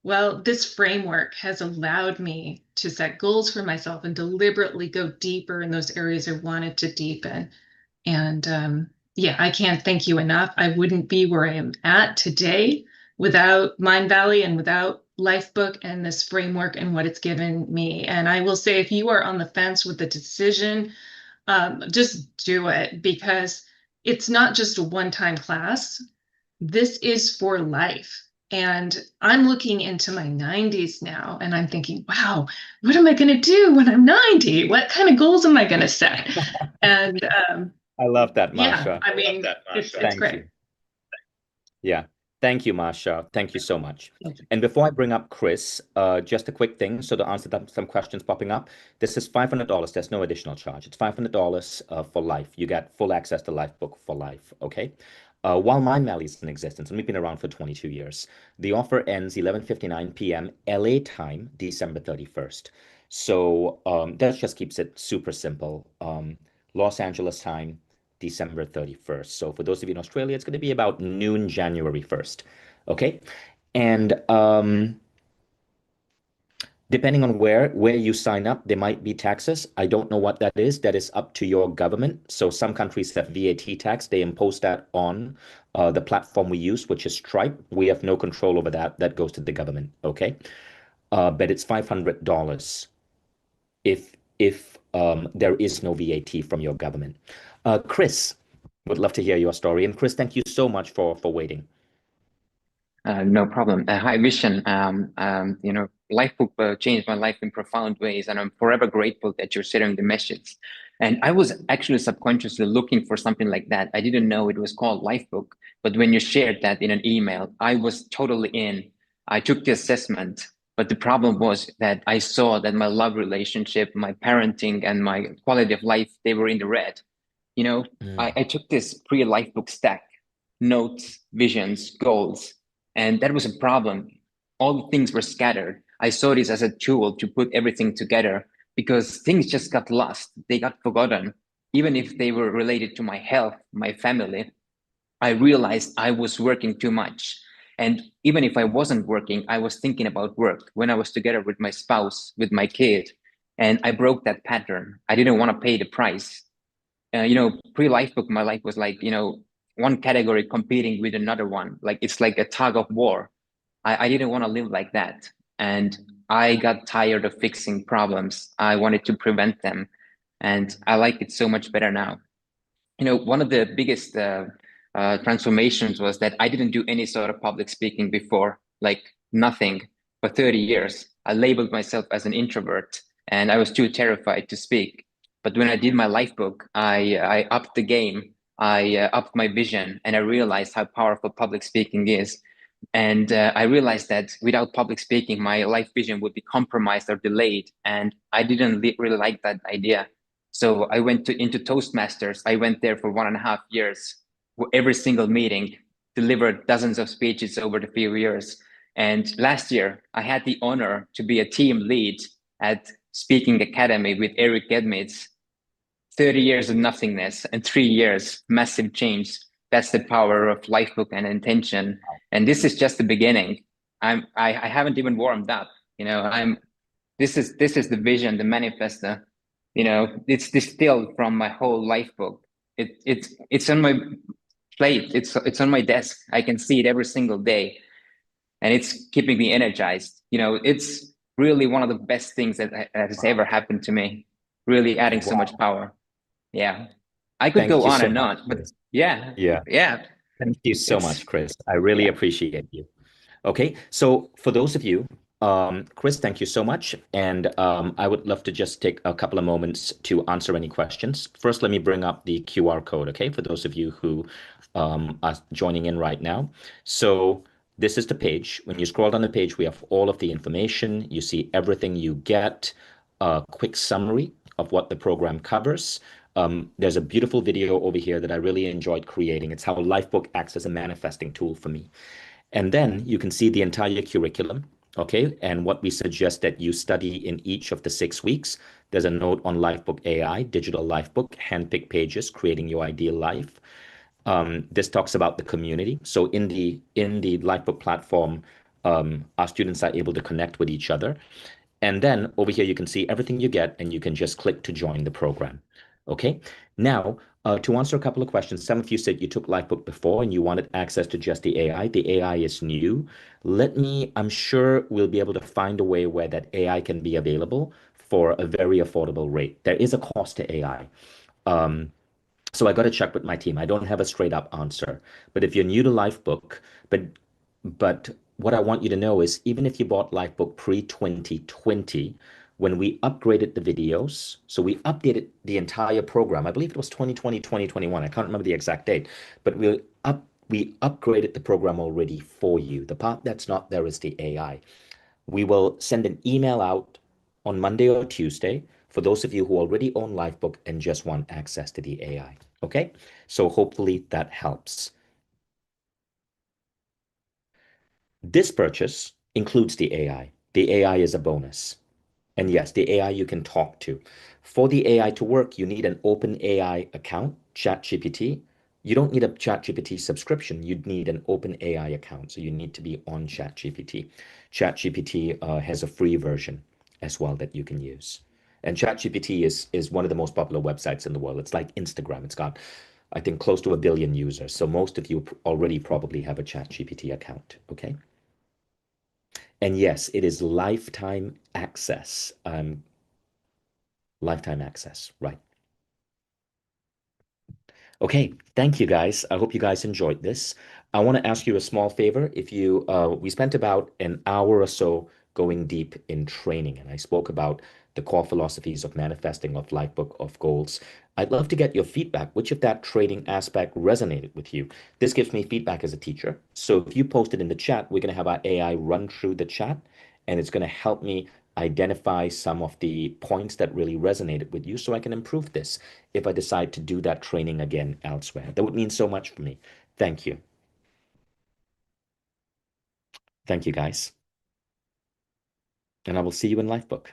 S8: Well, this framework has allowed me to set goals for myself and deliberately go deeper in those areas I wanted to deepen. And yeah, I can't thank you enough. I wouldn't be where I am at today without Mindvalley and without Lifebook and this framework and what it's given me. And I will say, if you are on the fence with the decision, just do it, because it's not just a one-time class. This is for life. And I'm looking into my 90s now and I'm thinking, wow, what am I going to do when I'm 90? What kind of goals am I going to set? And
S1: I love that,
S8: yeah,
S1: Masha.
S8: I mean, it's
S1: Thank
S8: great.
S1: you. Yeah. Thank you, Masha. Thank you so much. And before I bring up Chris, just a quick thing. So to answer some questions popping up, this is $500. There's no additional charge. It's $500 for life. You get full access to Lifebook for life. Okay. While Mindvalley is in existence, and we've been around for 22 years, the offer ends 11:59 p.m. LA time, December 31st. So that just keeps it super simple. Los Angeles time, December 31st. So for those of you in Australia, it's going to be about noon, January 1st. Okay. And depending on where you sign up, there might be taxes. I don't know what that is. That is up to your government. So some countries have VAT tax. They impose that on the platform we use, which is Stripe. We have no control over that. That goes to the government. Okay. But it's $500 if there is no VAT from your government. Chris, would love to hear your story. And Chris, thank you so much for waiting.
S9: No problem. Hi, Vishen. Lifebook changed my life in profound ways, and I'm forever grateful that you're sharing the message. And I was actually subconsciously looking for something like that. I didn't know it was called Lifebook, but when you shared that in an email, I was totally in. I took the assessment, but the problem was that I saw that my love relationship, my parenting, and my quality of life, they were in the red. You know, I took this pre-Lifebook stack, notes, visions, goals, and that was a problem. All the things were scattered. I saw this as a tool to put everything together because things just got lost. They got forgotten. Even if they were related to my health, my family, I realized I was working too much. And even if I wasn't working, I was thinking about work when I was together with my spouse, with my kid. And I broke that pattern. I didn't want to pay the price. Pre-Lifebook, my life was like, one category competing with another one. Like it's like a tug of war. I didn't want to live like that. And I got tired of fixing problems. I wanted to prevent them. And I like it so much better now. One of the biggest transformations was that I didn't do any sort of public speaking before, like nothing for 30 years. I labeled myself as an introvert and I was too terrified to speak. But when I did my Lifebook, I upped the game. I upped my vision and I realized how powerful public speaking is. And I realized that without public speaking, my life vision would be compromised or delayed. And I didn't really like that idea. So I went into Toastmasters. I went there for 1.5 years. Every single meeting, delivered dozens of speeches over the few years. And last year, I had the honor to be a team lead at Speaking Academy with Eric Gedmitz. 30 years of nothingness and 3 years, massive change. That's the power of Lifebook and intention. And this is just the beginning. I haven't even warmed up. This is the vision, the manifesto. It's distilled from my whole Lifebook. It's on my plate. It's on my desk. I can see it every single day, and it's keeping me energized. It's really one of the best things that has ever happened to me. Really adding so much power. Yeah, I could go on and on, but yeah.
S1: Thank you so much, Chris. I really appreciate you. Okay, so for those of you Chris, thank you so much. And I would love to just take a couple of moments to answer any questions. First, let me bring up the QR code, okay, for those of you who are joining in right now. So this is the page. When you scroll down the page, we have all of the information. You see everything you get, a quick summary of what the program covers. There's a beautiful video over here that I really enjoyed creating. It's how Lifebook acts as a manifesting tool for me. And then you can see the entire curriculum, okay? And what we suggest that you study in each of the 6 weeks. There's a note on Lifebook AI, digital Lifebook, handpicked pages, creating your ideal life. This talks about the community. So in the Lifebook platform, our students are able to connect with each other. And then over here, you can see everything you get, and you can just click to join the program. Okay. Now, to answer a couple of questions, some of you said you took Lifebook before and you wanted access to just the AI. The AI is new. I'm sure we'll be able to find a way where that AI can be available for a very affordable rate. There is a cost to AI. So I got to check with my team. I don't have a straight up answer. But if you're new to Lifebook, but what I want you to know is even if you bought Lifebook pre-2020, when we upgraded the videos, so we updated the entire program. I believe it was 2020, 2021. I can't remember the exact date, but we upgraded the program already for you. The part that's not there is the AI. We will send an email out on Monday or Tuesday for those of you who already own Lifebook and just want access to the AI. Okay? So hopefully that helps. This purchase includes the AI. The AI is a bonus. And yes, the AI you can talk to. For the AI to work, you need an open AI account, ChatGPT. You don't need a ChatGPT subscription. You'd need an open AI account. So you need to be on ChatGPT. ChatGPT has a free version as well that you can use. And ChatGPT is one of the most popular websites in the world. It's like Instagram. It's got, I think, close to 1 billion users. So most of you already probably have a ChatGPT account. Okay. And yes, it is lifetime access. Lifetime access, right. Okay, thank you guys. I hope you guys enjoyed this. I want to ask you a small favor. We spent about an hour or so going deep in training, and I spoke about the core philosophies of manifesting, of Lifebook, of goals. I'd love to get your feedback. Which of that training aspect resonated with you? This gives me feedback as a teacher. So if you post it in the chat, we're going to have our AI run through the chat, and it's going to help me identify some of the points that really resonated with you so I can improve this if I decide to do that training again elsewhere. That would mean so much for me. Thank you. Thank you, guys. And I will see you in Lifebook.